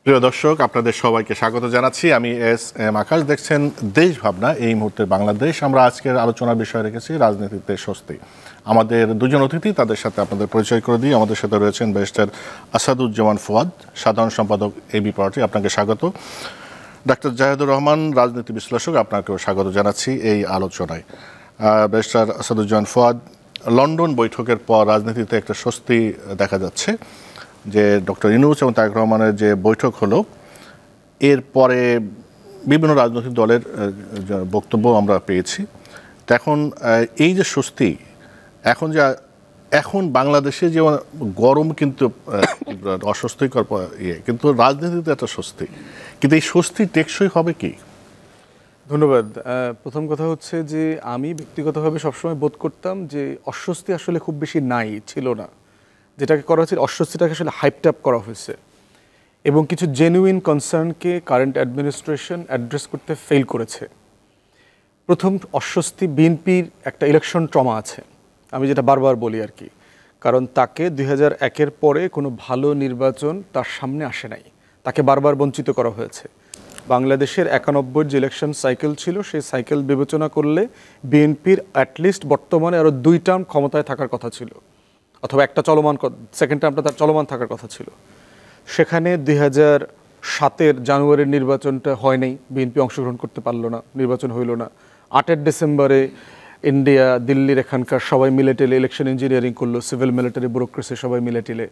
প্রিয় দর্শক, আপনাদের সবাইকে স্বাগত জানাচ্ছি। আমি এস এম আকাশ। দেখছেন দেশ ভাবনা। এই মুহূর্তে বাংলাদেশ। আমরা আজকের আলোচনার বিষয় রেখেছি রাজনীতিতে স্বস্তি। আমাদের দুজন অতিথি, তাদের সাথে আপনাদের পরিচয় করে দিই। আমাদের সাথে রয়েছেন ব্যারিস্টার আসাদুজ্জামান ফুয়াদ, সাধারণ সম্পাদক এবি পার্টি, আপনাকে স্বাগত। ডাক্তার জাহেদুর রহমান, রাজনীতি বিশ্লেষক, আপনাকেও স্বাগত জানাচ্ছি এই আলোচনায়। ব্যারিস্টার আসাদুজ্জামান ফুয়াদ, লন্ডন বৈঠকের পর রাজনীতিতে একটা স্বস্তি দেখা যাচ্ছে যে ডক্টর ইউনূস এবং তারেক রহমানের যে বৈঠক হলো, এরপরে বিভিন্ন রাজনৈতিক দলের বক্তব্য আমরা পেয়েছি। তো এখন এই যে স্বস্তি, এখন বাংলাদেশে যে গরম কিন্তু অস্বস্তিকর কিন্তু রাজনীতিতে একটা স্বস্তি, কিন্তু এই স্বস্তি টেকসই হবে কি? ধন্যবাদ। প্রথম কথা হচ্ছে যে আমি ব্যক্তিগতভাবে সবসময় বোধ করতাম যে অস্বস্তি আসলে খুব বেশি ছিল না। যেটাকে করা হচ্ছে, অস্বস্তিটাকে আসলে হাইপড আপ করা হয়েছে এবং কিছু জেনুইন কনসার্নকে কারেন্ট অ্যাডমিনিস্ট্রেশন অ্যাড্রেস করতে ফেল করেছে। প্রথম অস্বস্তি, বিএনপির একটা ইলেকশন ট্রমা আছে, আমি যেটা বারবার বলি আর কি। কারণ তাকে 2001-এর পরে কোনো ভালো নির্বাচন তার সামনে আসে নাই, তাকে বারবার বঞ্চিত করা হয়েছে। বাংলাদেশের 91 যে ইলেকশন সাইকেল ছিল, সেই সাইকেল বিবেচনা করলে বিএনপির অ্যাটলিস্ট বর্তমানে আরও 2 টার্ম ক্ষমতায় থাকার কথা ছিল, অথবা একটা চলমান, সেকেন্ড টার্মটা তার চলমান থাকার কথা ছিল। সেখানে 2007-এর জানুয়ারির নির্বাচনটা হয় নাই, বিএনপি অংশগ্রহণ করতে পারলো না, নির্বাচন হইল না। 8 ডিসেম্বরে ইন্ডিয়া, দিল্লির এখানকার সবাই মিলে টেলে ইলেকশন ইঞ্জিনিয়ারিং করলো, সিভিল মিলিটারি ব্যুরোক্রেসি সবাই মিলে টেলে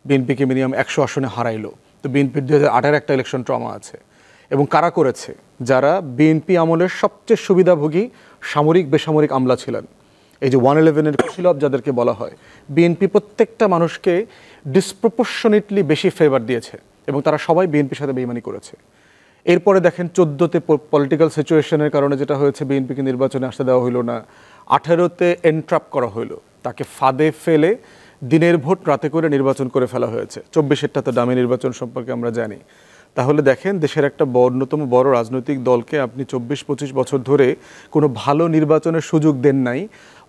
বিএনপিকে মিনিমাম 100 আসনে হারাইলো। তো বিএনপির 2008-এর একটা ইলেকশন ট্রমা আছে। এবং কারা করেছে? যারা বিএনপি আমলের সবচেয়ে সুবিধাভোগী সামরিক বেসামরিক আমলা ছিলেন, এই যে 111-এর কুশীলব যাদেরকে বলা হয়। বিএনপি প্রত্যেকটা মানুষকে ডিসপ্রপোর্শনেটলি বেশি ফেভার দিয়েছে এবং তারা সবাই বিএনপির সাথে বেইমানি করেছে। এরপরে দেখেন 14-তে পলিটিক্যাল সিচুয়েশনের কারণে যেটা হয়েছে, বিএনপিকে নির্বাচনে আসতে দেওয়া হইল না। 18-তে এন্ট্রাপ করা হইলো, তাকে ফাঁদে ফেলে দিনের ভোট রাতে করে নির্বাচন করে ফেলা হয়েছে। 24-এরটা তো দামি নির্বাচন সম্পর্কে আমরা জানি। তাহলে দেখেন, দেশের একটা অন্যতম বড় রাজনৈতিক দলকে আপনি 24-25 বছর ধরে কোনো ভালো নির্বাচনের সুযোগ দেন নাই।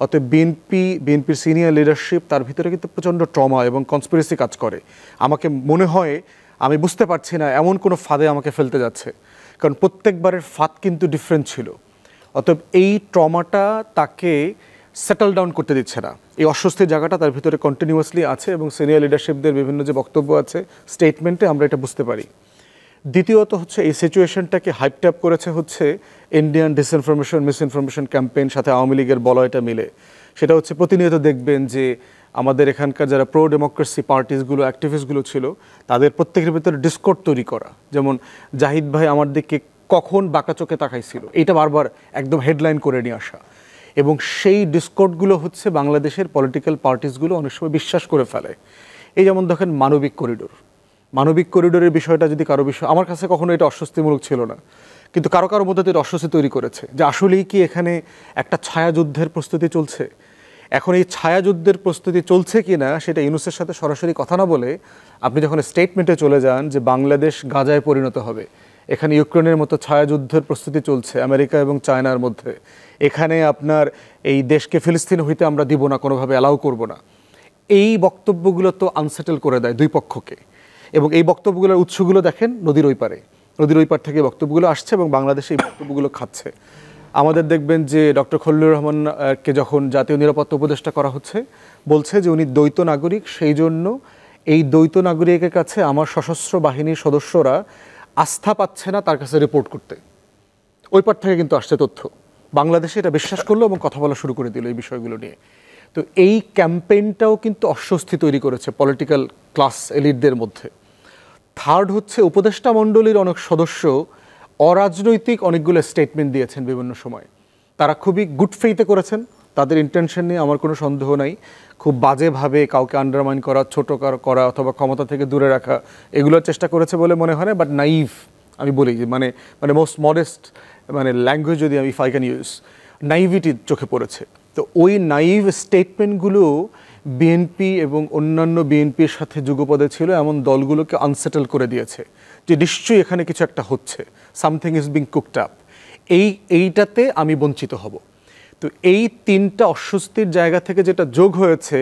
অতএব বিএনপির সিনিয়র লিডারশিপ, তার ভিতরে কিন্তু প্রচণ্ড ট্রমা এবং কনস্পিরেসি কাজ করে। আমাকে মনে হয়, আমি বুঝতে পারছি না এমন কোনো ফাঁদে আমাকে ফেলতে যাচ্ছে, কারণ প্রত্যেকবারের ফাঁদ কিন্তু ডিফারেন্ট ছিল। অতএব এই ট্রমাটা তাকে সেটেল ডাউন করতে দিচ্ছে না। এই অস্বস্তির জায়গাটা তার ভিতরে কন্টিনিউয়াসলি আছে এবং সিনিয়র লিডারশিপদের বিভিন্ন যে বক্তব্য আছে, স্টেটমেন্টে আমরা এটা বুঝতে পারি। দ্বিতীয়ত হচ্ছে, এই সিচুয়েশনটাকে হাইপড আপ করেছে হচ্ছে ইন্ডিয়ান ডিসইনফরমেশন মিসইনফরমেশন ক্যাম্পেইন, সাথে আওয়ামী লীগের বলয়টা মিলে। সেটা হচ্ছে, প্রতিনিয়ত দেখবেন যে আমাদের এখানকার যারা প্রো ডেমোক্রেসি পার্টিসগুলো, অ্যাক্টিভিস্টগুলো ছিল, তাদের প্রত্যেকের ভিতরে ডিসকর্ড তৈরি করা। যেমন জাহিদ ভাই আমার দিকে কখন বাঁকা চোখে তাকাইছিল, এটা বারবার একদম হেডলাইন করে নিয়ে আসা। এবং সেই ডিসকর্ডগুলো হচ্ছে বাংলাদেশের পলিটিক্যাল পার্টিসগুলো অনেক সময় বিশ্বাস করে ফেলে। এই যেমন দেখেন মানবিক করিডোরের বিষয়টা, যদি কারো বিষয়, আমার কাছে কখনো এটা অস্বস্তিমূলক ছিল না, কিন্তু কারো মধ্যে এটা অস্বস্তি তৈরি করেছে যে আসলেই কি এখানে একটা ছায়াযুদ্ধের প্রস্তুতি চলছে। এখন এই ছায়াযুদ্ধের প্রস্তুতি চলছে কি না, সেটা ইউনূসের সাথে সরাসরি কথা না বলে আপনি যখন স্টেটমেন্টে চলে যান যে বাংলাদেশ গাজায় পরিণত হবে, এখানে ইউক্রেনের মতো ছায়াযুদ্ধের প্রস্তুতি চলছে আমেরিকা এবং চায়নার মধ্যে, এখানে আপনার এই দেশকে ফিলিস্তিন হইতে আমরা দিব না, কোনোভাবে অ্যালাউ করব না, এই বক্তব্যগুলো তো আনসেটেল করে দেয় দুই পক্ষকে। এবং এই বক্তব্যগুলোর উৎসগুলো দেখেন নদীর ওই পার থেকে বক্তব্যগুলো আসছে এবং বাংলাদেশে এই বক্তব্যগুলো খাচ্ছে। আমাদের দেখবেন যে ডক্টর খলিলুর রহমানকে যখন জাতীয় নিরাপত্তা উপদেষ্টা করা হচ্ছে, বলছে যে উনি দ্বৈত নাগরিক, সেই জন্য এই দ্বৈত নাগরিকের কাছে আমার সশস্ত্র বাহিনীর সদস্যরা আস্থা পাচ্ছে না তার কাছে রিপোর্ট করতে। ওই পার থেকে কিন্তু আসছে তথ্য, বাংলাদেশে এটা বিশ্বাস করলো এবং কথা বলা শুরু করে দিল এই বিষয়গুলো নিয়ে। তো এই ক্যাম্পেইনটাও কিন্তু অস্বস্তি তৈরি করেছে পলিটিক্যাল ক্লাস এলিটদের মধ্যে। থার্ড হচ্ছে, উপদেষ্টা মণ্ডলীর অনেক সদস্য অরাজনৈতিক অনেকগুলো স্টেটমেন্ট দিয়েছেন বিভিন্ন সময়। তারা খুবই গুড ফেইথে করেছেন, তাদের ইন্টেনশন নিয়ে আমার কোনো সন্দেহ নাই। খুব বাজেভাবে কাউকে আন্ডারমাইন করা, ছোট করা অথবা ক্ষমতা থেকে দূরে রাখা, এগুলোর চেষ্টা করেছে বলে মনে হয় না। বাট নাইভ, আমি বলি যে মানে মোস্ট মডেস্ট ল্যাঙ্গুয়েজ যদি আমি, ইফ আই ক্যান ইউজ, নাইভিটি চোখে পড়েছে। তো ওই নাইভ স্টেটমেন্টগুলো বিএনপি এবং অন্যান্য বিএনপির সাথে যুগপদে ছিল এমন দলগুলোকে আনসেটেল করে দিয়েছে যে নিশ্চয়ই এখানে কিছু একটা হচ্ছে, something is being cooked up. এইটাতে আমি বঞ্চিত হব। তো এই তিনটা অস্বস্তির জায়গা থেকে যেটা যোগ হয়েছে,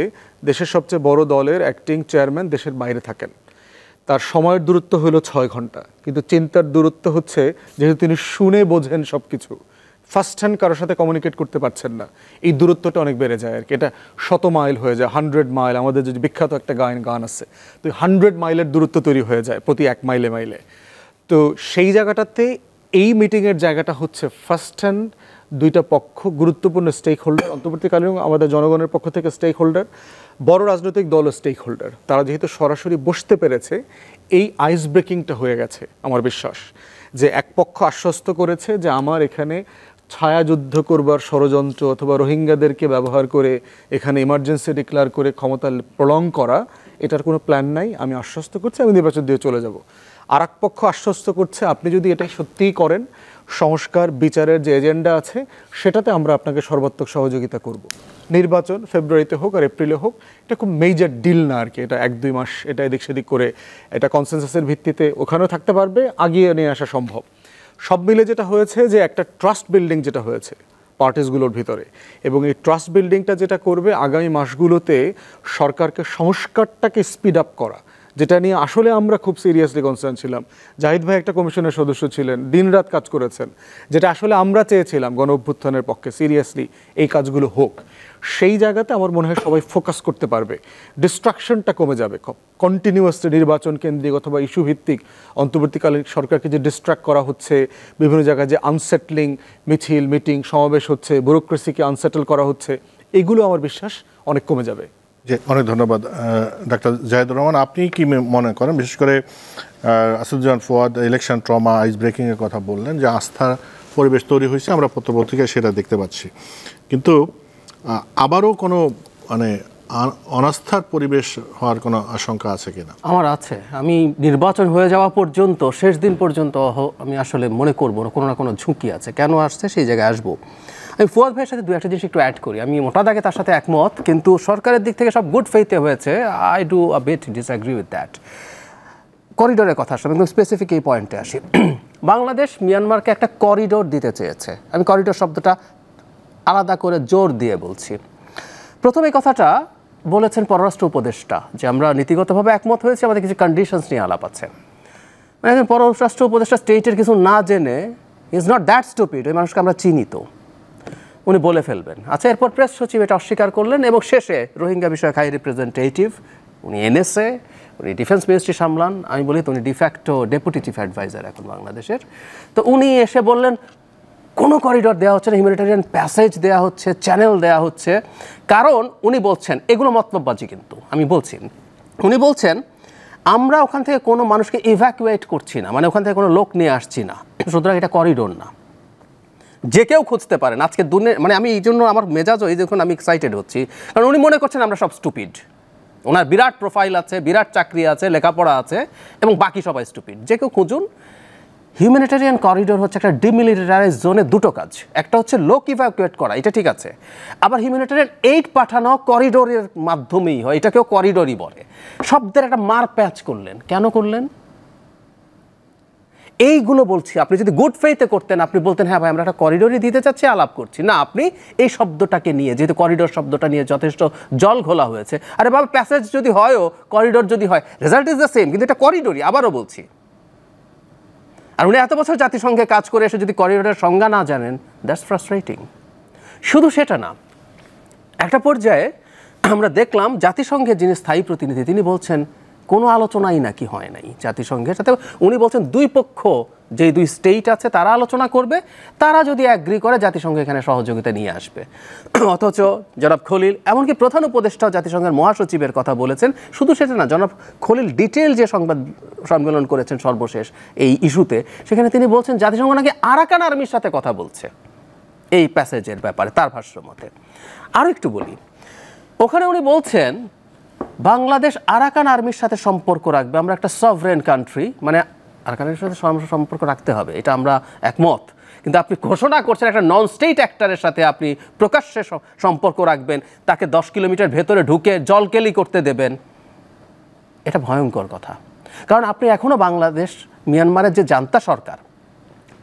দেশের সবচেয়ে বড় দলের অ্যাক্টিং চেয়ারম্যান দেশের বাইরে থাকেন, তার সময়ের দূরত্ব হলো 6 ঘন্টা, কিন্তু চিন্তার দূরত্ব হচ্ছে যেহেতু তিনি শুনে বোঝেন সব কিছু, ফার্স্ট হ্যান্ড কারোর সাথে কমিউনিকেট করতে পারছেন না, এই দূরত্বটা অনেক বেড়ে যায় আর কি। এটা 100 মাইল হয়ে যায়, 100 মাইল। আমাদের যে বিখ্যাত একটা গান আছে, তো 100 মাইলের দূরত্ব তৈরি হয়ে যায় প্রতি 1 মাইলে মাইলে। তো সেই জায়গাটাতে এই মিটিংয়ের জায়গাটা হচ্ছে ফার্স্ট হ্যান্ড দুইটা পক্ষ গুরুত্বপূর্ণ স্টেক হোল্ডার, অন্তর্বর্তীকালীন আমাদের জনগণের পক্ষ থেকে স্টেক হোল্ডার, বড় রাজনৈতিক দলও স্টেক হোল্ডার, তারা যেহেতু সরাসরি বসতে পেরেছে, এই আইস ব্রেকিংটা হয়ে গেছে। আমার বিশ্বাস যে এক পক্ষ আশ্বস্ত করেছে যে আমার এখানে ছায়াযুদ্ধ করবার ষড়যন্ত্র অথবা রোহিঙ্গাদেরকে ব্যবহার করে এখানে ইমার্জেন্সি ডিক্লেয়ার করে ক্ষমতা প্রলং করা, এটার কোনো প্ল্যান নাই, আমি আশ্বস্ত করছি আমি নির্বাচন দিয়ে চলে যাব। আর এক পক্ষ আশ্বস্ত করছে আপনি যদি এটা সত্যিই করেন, সংস্কার বিচারের যে এজেন্ডা আছে সেটাতে আমরা আপনাকে সর্বাত্মক সহযোগিতা করব। নির্বাচন ফেব্রুয়ারিতে হোক আর এপ্রিলে হোক, এটা খুব মেজর ডিল না আর কি। এটা 1-2 মাস এটা এদিক সেদিক করে এটা কনসেনসাসের ভিত্তিতে ওখানেও থাকতে পারবে, আগিয়ে নিয়ে আসা সম্ভব। সব মিলে যেটা হয়েছে যে একটা ট্রাস্ট বিল্ডিং যেটা হয়েছে পার্টিসগুলোর ভিতরে, এবং এই ট্রাস্ট বিল্ডিংটা যেটা করবে আগামী মাসগুলোতে সরকারকে সংস্কারটাকে স্পিড আপ করা, যেটা নিয়ে আসলে আমরা খুব সিরিয়াসলি কনসার্ন ছিলাম। জাহিদ ভাই একটা কমিশনের সদস্য ছিলেন, দিনরাত কাজ করেছেন, যেটা আসলে আমরা চেয়েছিলাম গণ অভ্যুত্থানের পক্ষে সিরিয়াসলি এই কাজগুলো হোক। সেই জায়গাতে আমার মনে হয় সবাই ফোকাস করতে পারবে, ডিস্ট্রাকশনটা কমে যাবে। কন্টিনিউয়াসলি নির্বাচন কেন্দ্রিক অথবা ইস্যু ভিত্তিক অন্তর্বর্তীকালীন সরকারকে যে ডিস্ট্রাক্ট করা হচ্ছে, বিভিন্ন জায়গায় যে আনসেটলিং মিছিল মিটিং সমাবেশ হচ্ছে, ব্যুরোক্রেসিকে আনসেটেল করা হচ্ছে, এগুলো আমার বিশ্বাস অনেক কমে যাবে। জি, অনেক ধন্যবাদ ডাক্তার জাহিদুর রহমান। আপনি কি মনে করেন, বিশেষ করে আসাদুজ্জামান ফুয়াদ ইলেকশন ট্রমা আইস ব্রেকিংয়ের কথা বললেন, যে আস্থার পরিবেশ তৈরি হয়েছে, আমরা পত্রপত্রিকায় সেটা দেখতে পাচ্ছি, কিন্তু আবারও কোনো মানে অনাস্থার পরিবেশ হওয়ার কোনো আশঙ্কা আছে কিনা? আমার আছে। আমি নির্বাচন হয়ে যাওয়া পর্যন্ত, শেষ দিন পর্যন্ত আমি আসলে মনে করবো কোনো না কোনো ঝুঁকি আছে। কেন আসছে সেই জায়গায় আসবো। আমি ফুয়াদ ভাইয়ের সাথে 2-1 জিনিস একটু অ্যাড করি। আমি মোটা দাগে তার সাথে একমত, কিন্তু সরকারের দিক থেকে সব গুড ফেইথে হয়েছে। I do a bit disagree with that. করিডোরের কথা আসলে একদম স্পেসিফিক এই পয়েন্টে আসি। বাংলাদেশ মিয়ানমারকে একটা করিডোর দিতে চেয়েছে। আমি করিডোর শব্দটা আলাদা করে জোর দিয়ে বলছি। প্রথম এই কথাটা বলেছেন পররাষ্ট্র উপদেষ্টা, যে আমরা নীতিগতভাবে একমত হয়েছি, আমাদের কিছু কন্ডিশনস নিয়ে আলাপ আছে। মানে একজন পররাষ্ট্র উপদেষ্টা স্টেটের কিছু না জেনে, ইজ নট দ্যাট স্টুপিড, ওই মানুষকে আমরা চিনি তো, উনি বলে ফেলবেন। আচ্ছা, এরপর প্রেস সচিব এটা অস্বীকার করলেন, এবং শেষে রোহিঙ্গা বিষয়ক হাই রিপ্রেজেন্টেটিভ, উনি এনএসএ, উনি ডিফেন্স মিনিস্ট্রি সামলান, আমি বলি তো উনি ডিফ্যাক্টো ডেপুটি চিফ অ্যাডভাইজার এখন বাংলাদেশের। তো উনি এসে বললেন কোনো করিডোর দেওয়া হচ্ছে না, হিউম্যানিটেরিয়ান প্যাসেজ দেওয়া হচ্ছে, চ্যানেল দেওয়া হচ্ছে। কারণ উনি বলছেন, এগুলো মতলববাজি, কিন্তু আমি বলছি, উনি বলছেন আমরা ওখান থেকে কোনো মানুষকে ইভ্যাকুয়েট করছি না, মানে ওখান থেকে কোনো লোক নিয়ে আসছি না, সুতরাং এটা করিডোর না, যে কেউ খুঁজতে পারেন। আজকে মানে আমি এই জন্য আমার মেজাজও এই যখন আমি এক্সাইটেড হচ্ছি, কারণ উনি মনে করছেন আমরা সব স্টুপিড। ওনার বিরাট প্রোফাইল আছে, বিরাট চাকরি আছে, লেখাপড়া আছে, এবং বাকি সবাই স্টুপিড। যে কেউ খুঁজুন। হিউম্যানিটেরিয়ান করিডোর হচ্ছে একটা ডিমিলিটারাইজ জোনে দুটো কাজ। একটা হচ্ছে লোক ইভ্যাকুয়েট করা, এটা ঠিক আছে। আবার হিউম্যানিটেরিয়ান এইড পাঠানো করিডোরের মাধ্যমেই হয়, এটাকেও করিডোরই বলে। শব্দের একটা মার প্যাচ করলেন, কেন করলেন? এইগুলো বলছি। আপনি যদি গুড ফেইথে করতেন, আপনি বলতেন হ্যাঁ ভাই আমরা একটা করিডোরই দিতে চাচ্ছি, আলাপ করছি। না, আপনি এই শব্দটাকে নিয়ে, যেহেতু করিডোর শব্দটা নিয়ে যথেষ্ট জল ঘোলা হয়েছে, আরে বাবা প্যাসেজ যদি হয়ও, করিডোর যদি হয়, রেজাল্ট ইজ দ্য সেম, কিন্তু এটা করিডোরই। আবারও বলছি, আর উনি এত বছর জাতিসংঘে কাজ করে এসে যদি করিডোরের সংজ্ঞা না জানেন, দ্যাটস ফ্রাস্ট্রেটিং। শুধু সেটা না, একটা পর্যায়ে আমরা দেখলাম জাতিসংঘের যিনি স্থায়ী প্রতিনিধি, তিনি বলছেন কোনো আলোচনাই নাকি হয় নাই জাতিসংঘের সাথে। উনি বলছেন দুই পক্ষ, যে দুই স্টেট আছে তারা আলোচনা করবে, তারা যদি অ্যাগ্রি করে জাতিসংঘ এখানে সহযোগিতা নিয়ে আসবে। অথচ জনাব খলিল, এমনকি প্রধান উপদেষ্টাও জাতিসংঘের মহাসচিবের কথা বলেছেন। শুধু সেটা না, জনাব খলিল ডিটেল যে সংবাদ সম্মেলন করেছেন সর্বশেষ এই ইস্যুতে, সেখানে তিনি বলছেন জাতিসংঘ নাকি আরাকান আর্মির সাথে কথা বলছে এই প্যাসেজের ব্যাপারে, তার ভাষ্য মতে। আরও একটু বলি, ওখানে উনি বলছেন বাংলাদেশ আরাকান আর্মির সাথে সম্পর্ক রাখবে, আমরা একটা সভরেন কান্ট্রি, মানে আরাকানের সাথে সম্পর্ক রাখতে হবে, এটা আমরা একমত। কিন্তু আপনি ঘোষণা করছেন একটা নন স্টেট অ্যাক্টরের সাথে আপনি প্রকাশ্যে সম্পর্ক রাখবেন, তাকে 10 কিলোমিটার ভেতরে ঢুকে জলকেলি করতে দেবেন, এটা ভয়ঙ্কর কথা। কারণ আপনি এখনও বাংলাদেশ মিয়ানমারের যে জান্তা সরকার,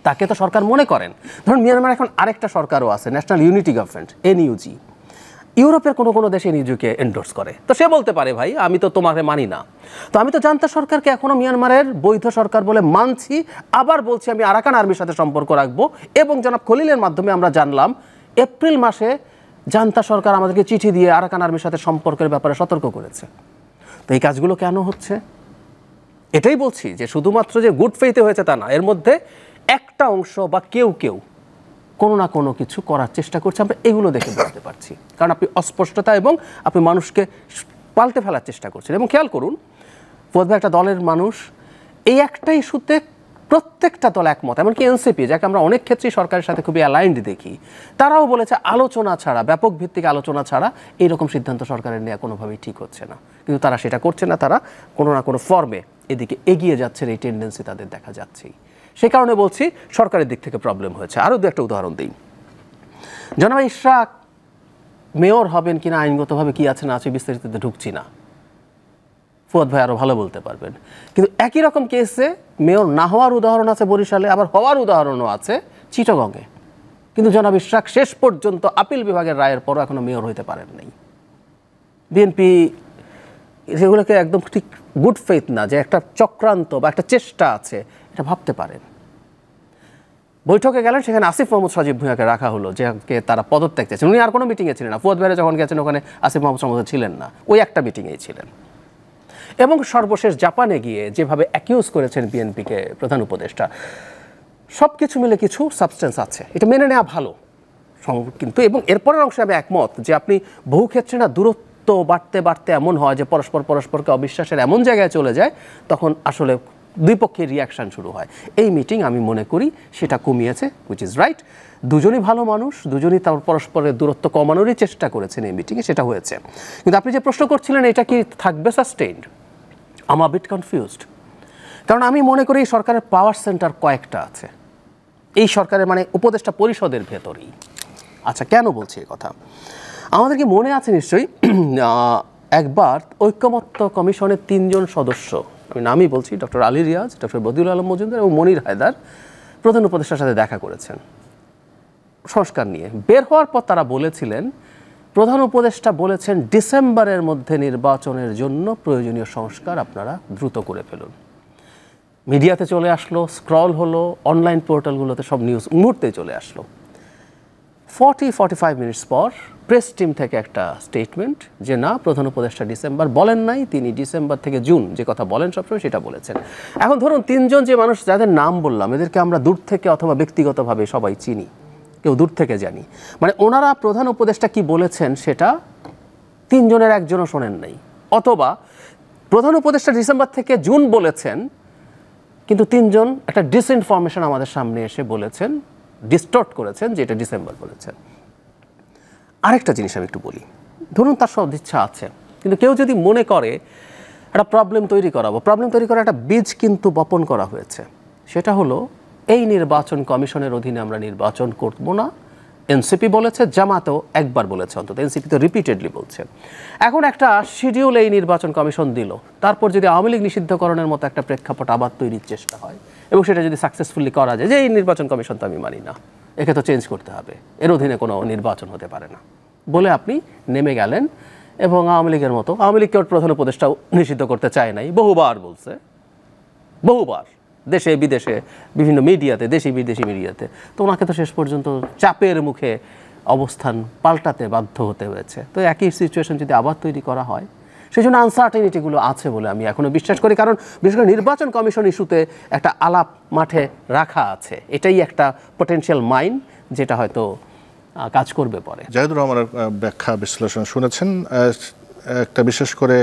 তাকে তো সরকার মনে করেন। ধরুন মিয়ানমার এখন আরেকটা সরকারও আছে, ন্যাশনাল ইউনিটি গভর্নমেন্ট, NUG। ইউরোপের কোনো কোনো দেশে নিজেকে এন্ডোর্স করে। তো সে বলতে পারে ভাই আমি তো তোমাকে মানি না। তো আমি তো জান্তা সরকারকে এখনও মিয়ানমারের বৈধ সরকার বলে মানছি, আবার বলছি আমি আরাকান আর্মির সাথে সম্পর্ক রাখবো। এবং জনাব খলিলের মাধ্যমে আমরা জানলাম এপ্রিল মাসে জান্তা সরকার আমাদেরকে চিঠি দিয়ে আরাকান আর্মির সাথে সম্পর্কের ব্যাপারে সতর্ক করেছে। তো এই কাজগুলো কেন হচ্ছে? এটাই বলছি যে শুধুমাত্র যে গুড ফেইথে হয়েছে তা না, এর মধ্যে একটা অংশ বা কেউ কেউ কোনো না কোনো কিছু করার চেষ্টা করছে, আমরা এগুলো দেখে বুঝতে পারছি। কারণ আপনি অস্পষ্টতা এবং আপনি মানুষকে পাল্টে ফেলার চেষ্টা করছেন। এবং খেয়াল করুন, ফুয়াদ ভাই একটা দলের মানুষ, এই একটা ইস্যুতে প্রত্যেকটা দল একমত। এমনকি এনসিপি, যাকে আমরা অনেক ক্ষেত্রেই সরকারের সাথে খুবই অ্যালাইন্ড দেখি, তারাও বলেছে আলোচনা ছাড়া, ব্যাপক ভিত্তিক আলোচনা ছাড়া এইরকম সিদ্ধান্ত সরকারের নেওয়া কোনোভাবেই ঠিক হচ্ছে না। কিন্তু তারা সেটা করছে না, তারা কোনো না কোনো ফর্মে এদিকে এগিয়ে যাচ্ছে, এই টেন্ডেন্সি তাদের দেখা যাচ্ছেই। সে কারণে বলছি সরকারের দিক থেকে প্রবলেম হয়েছে। আরও দু একটা উদাহরণ দিই। জনাব ইশরাক মেয়র হবেন কিনা আইনগতভাবে কি আছে না আছে বিস্তারিততে ঢুকছি না, ফুয়াদ ভাই আরও ভালো বলতে পারবেন। কিন্তু একই রকম কেসে মেয়র না হওয়ার উদাহরণ আছে বরিশালে, আবার হওয়ার উদাহরণও আছে চিটাগংয়ে। কিন্তু জনাব ইশরাক শেষ পর্যন্ত আপিল বিভাগের রায়ের পরও এখনও মেয়র হইতে পারেন নাই। বিএনপি সেগুলোকে একদম ঠিক গুড ফেইথ না, যে একটা চক্রান্ত বা একটা চেষ্টা আছে, এটা ভাবতে পারেন। বৈঠকে গেলেন, সেখানে আসিফ মোহাম্মদ সজীব ভূঁইয়াকে রাখা হলো, যাকে তারা পদত্যাগ চেয়েছেন। উনি আর কোনো মিটিংয়ে ছিলেন না। ফুয়াদ ভাইরা যখন গেছেন ওখানে আসিফ মোহাম্মদ সজীব ছিলেন না, ওই একটা মিটিংয়েই ছিলেন। এবং সর্বশেষ জাপানে গিয়ে যেভাবে অ্যাকিউজ করেছেন বিএনপিকে প্রধান উপদেষ্টা, সব কিছু মিলে কিছু সাবস্টেন্স আছে, এটা মেনে নেওয়া ভালো। কিন্তু এবং এরপরের অংশে আমি একমত যে আপনি বহু ক্ষেত্রে না দূরত্ব বাড়তে বাড়তে এমন হয় যে পরস্পরকে অবিশ্বাসের এমন জায়গায় চলে যায়, তখন আসলে দুই পক্ষের রিয়াকশান শুরু হয়। এই মিটিং আমি মনে করি সেটা কমিয়েছে, হুইচ ইজ রাইট। দুজনই ভালো মানুষ, দুজনই তার পরস্পরের দূরত্ব কমানোরই চেষ্টা করেছেন এই মিটিংয়ে, সেটা হয়েছে। কিন্তু আপনি যে প্রশ্ন করছিলেন এটা কি থাকবে সাস্টেইনড, আমি বিট কনফিউজড। কারণ আমি মনে করি এই সরকারের পাওয়ার সেন্টার কয়েকটা আছে এই সরকারের, মানে উপদেষ্টা পরিষদের ভেতরেই। আচ্ছা, কেন বলছি এই কথা? আমাদের কি মনে আছে নিশ্চয়ই একবার ঐক্যমত্য কমিশনের 3 জন সদস্য, আমি নামই বলছি, ডক্টর আলী রিয়াজ, ডক্টর বদিউল আলম মজুমদার এবং মনির হায়দার, প্রধান উপদেষ্টার সাথে দেখা করেছেন সংস্কার নিয়ে। বের হওয়ার পর তারা বলেছিলেন, প্রধান উপদেষ্টা বলেছেন ডিসেম্বরের মধ্যে নির্বাচনের জন্য প্রয়োজনীয় সংস্কার আপনারা দ্রুত করে ফেলুন। মিডিয়াতে চলে আসলো, স্ক্রল হলো, অনলাইন পোর্টালগুলোতে সব নিউজ মুহূর্তেই চলে আসলো। 40-45 মিনিটস পর প্রেস টিম থেকে একটা স্টেটমেন্ট যে না, প্রধান উপদেষ্টা ডিসেম্বর বলেন নাই, তিনি ডিসেম্বর থেকে জুন যে কথা বলেন সবসময় সেটা বলেছেন। এখন ধরুন 3 জন যে মানুষ যাদের নাম বললাম, এদেরকে আমরা দূর থেকে অথবা ব্যক্তিগতভাবে সবাই চিনি, কেউ দূর থেকে জানি, মানে ওনারা প্রধান উপদেষ্টা কি বলেছেন সেটা 3 জনের একজনও শোনেন নাই, অথবা প্রধান উপদেষ্টা ডিসেম্বর থেকে জুন বলেছেন কিন্তু 3 জন একটা ডিসইনফরমেশন আমাদের সামনে এসে বলেছেন, ডিস্টর্ট করেছেন যে এটা ডিসেম্বর বলেছেন। আরেকটা জিনিস আমি একটু বলি, ধরুন তার সদিচ্ছা আছে, কিন্তু কেউ যদি মনে করে একটা প্রবলেম তৈরি করাবো, প্রবলেম তৈরি করার একটা বীজ কিন্তু বপন করা হয়েছে। সেটা হলো এই নির্বাচন কমিশনের অধীনে আমরা নির্বাচন করব না। এনসিপি বলেছে, জামাতও একবার বলেছে, অন্তত এনসিপি তো রিপিটেডলি বলছে। এখন একটা শিডিউল এই নির্বাচন কমিশন দিল, তারপর যদি আওয়ামী লীগ নিষিদ্ধকরণের মতো একটা প্রেক্ষাপট আবার তৈরির চেষ্টা হয় এবং সেটা যদি সাকসেসফুলি করা যায় যে এই নির্বাচন কমিশন তো আমি মানি না, একে তো চেঞ্জ করতে হবে, এর অধীনে কোনো নির্বাচন হতে পারে না বলে আপনি নেমে গেলেন। এবং আওয়ামী লীগের মতো, আওয়ামী লীগকে প্রধান উপদেষ্টাও নিষিদ্ধ করতে চায় নাই, বহুবার বলছে, বহুবার দেশে বিদেশে বিভিন্ন মিডিয়াতে, দেশি বিদেশি মিডিয়াতে, তো ওনাকে তো শেষ পর্যন্ত চাপের মুখে অবস্থান পাল্টাতে বাধ্য হতে হয়েছে। তো একই সিচুয়েশন যদি আবার তৈরি করা হয়, সেই জন্য আনসার্টেনিটিগুলো আছে বলে আমি এখনও বিশ্বাস করি। কারণ বিশেষ করে নির্বাচন কমিশন ইস্যুতে একটা আলাপ মাঠে রাখা আছে, এটাই একটা পটেনশিয়াল মাইন যেটা হয়তো কাজ করবে পরে। জাহিদুর রহমানের ব্যাখ্যা বিশ্লেষণ শুনেছেন, একটা বিশেষ করে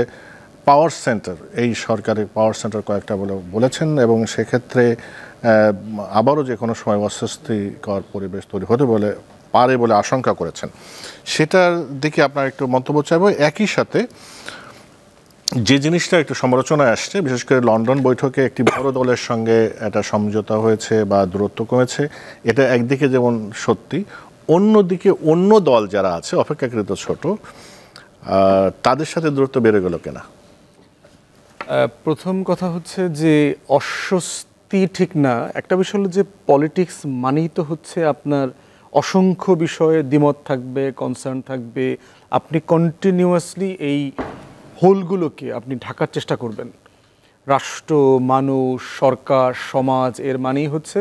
পাওয়ার সেন্টার, এই সরকারের পাওয়ার সেন্টার কয়েকটা বলেছেন এবং সেক্ষেত্রে আবারও যে কোনো সময় অস্বস্তিকর পরিবেশ তৈরি হতে পারে বলে আশঙ্কা করেছেন। সেটার দিকে আপনার একটু মন্তব্য চাইব। একই সাথে যে জিনিসটা একটু সমালোচনায় আসছে, বিশেষ করে লন্ডন বৈঠকে একটি বড় দলের সঙ্গে একটা সমঝোতা হয়েছে বা দূরত্ব কমেছে, এটা একদিকে যেমন সত্যি, অন্যদিকে অন্য দল যারা আছে অপেক্ষাকৃত ছোট, তাদের সাথে দূরত্ব বেড়ে গেল কেনা? প্রথম কথা হচ্ছে যে অস্বস্তি ঠিক না। একটা বিষয় হলো যে পলিটিক্স মানেই তো হচ্ছে আপনার অসংখ্য বিষয়ে দ্বিমত থাকবে, কনসার্ন থাকবে, আপনি কন্টিনিউয়াসলি এই হোলগুলোকে আপনি ঢাকার চেষ্টা করবেন। রাষ্ট্র, মানুষ, সরকার, সমাজ এর মানেই হচ্ছে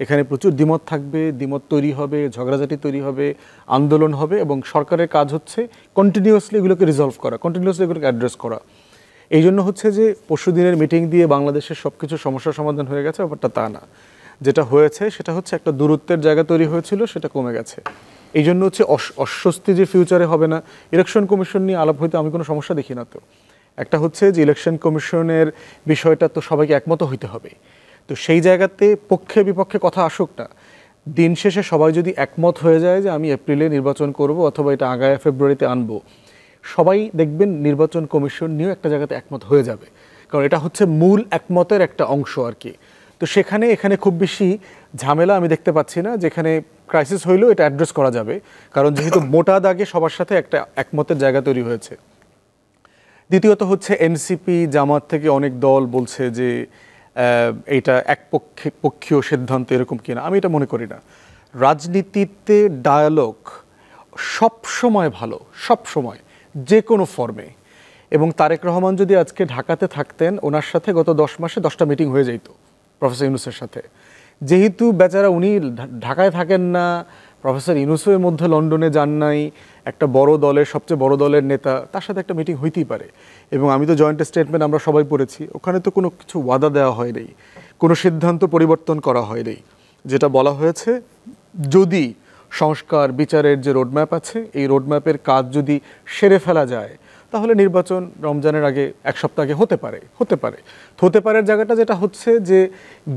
এখানে প্রচুর দ্বিমত থাকবে, দ্বিমত তৈরি হবে, ঝগড়াঝাটি তৈরি হবে, আন্দোলন হবে, এবং সরকারের কাজ হচ্ছে কন্টিনিউয়াসলি এগুলোকে রিজলভ করা, কন্টিনিউয়াসলি এগুলোকে অ্যাড্রেস করা। এই জন্য হচ্ছে যে পরশুদিনের মিটিং দিয়ে বাংলাদেশের সব কিছু সমস্যার সমাধান হয়ে গেছে, ব্যাপারটা তা না। যেটা হয়েছে সেটা হচ্ছে একটা দূরত্বের জায়গা তৈরি হয়েছিল, সেটা কমে গেছে। এই জন্য হচ্ছে অস্বস্তি যে ফিউচারে হবে না। ইলেকশন কমিশন নিয়ে আলাপ হইতে আমি কোনো সমস্যা দেখি না। তো একটা হচ্ছে যে ইলেকশন কমিশনের বিষয়টা তো সবাইকে একমত হইতে হবে। তো সেই জায়গাতে পক্ষে বিপক্ষে কথা আসুক না, দিন শেষে সবাই যদি একমত হয়ে যায় যে আমি এপ্রিলে নির্বাচন করব অথবা এটা আগায় ফেব্রুয়ারিতে আনবো, সবাই দেখবেন নির্বাচন কমিশন নিয়েও একটা জায়গাতে একমত হয়ে যাবে, কারণ এটা হচ্ছে মূল একমতের একটা অংশ আর কি। তো এখানে খুব বেশি ঝামেলা আমি দেখতে পাচ্ছি না। যেখানে ক্রাইসিস হইলেও এটা অ্যাড্রেস করা যাবে, কারণ যেহেতু মোটা দাগে সবার সাথে একটা একমতের জায়গা তৈরি হয়েছে। দ্বিতীয়ত হচ্ছে এনসিপি জামাত থেকে অনেক দল বলছে যে এইটা পক্ষীয় সিদ্ধান্ত, এরকম কিনা। আমি এটা মনে করি না। রাজনীতিতে ডায়ালগ সব সময় ভালো, সব সময়, যে কোনো ফর্মে। এবং তারেক রহমান যদি আজকে ঢাকাতে থাকতেন, ওনার সাথে গত 10 মাসে 10টা মিটিং হয়ে যেত প্রফেসর ইউনূসের সাথে। যেহেতু বেচারা উনি ঢাকায় থাকেন না, প্রফেসর ইউনূসের মধ্যে লন্ডনে যান নাই, একটা বড় দলের, সবচেয়ে বড় দলের নেতা, তার সাথে একটা মিটিং হইতেই পারে। এবং আমি তো জয়েন্ট স্টেটমেন্ট আমরা সবাই পড়েছি, ওখানে তো কোনো কিছু ওয়াদা দেওয়া হয়নি, কোনো সিদ্ধান্ত পরিবর্তন করা হয়নি। যেটা বলা হয়েছে, যদি সংস্কার বিচারের যে রোডম্যাপ আছে, এই রোডম্যাপের কাজ যদি সেরে ফেলা যায়, তাহলে নির্বাচন রমজানের আগে, এক সপ্তাহ আগে হতে পারে জায়গাটা যেটা হচ্ছে যে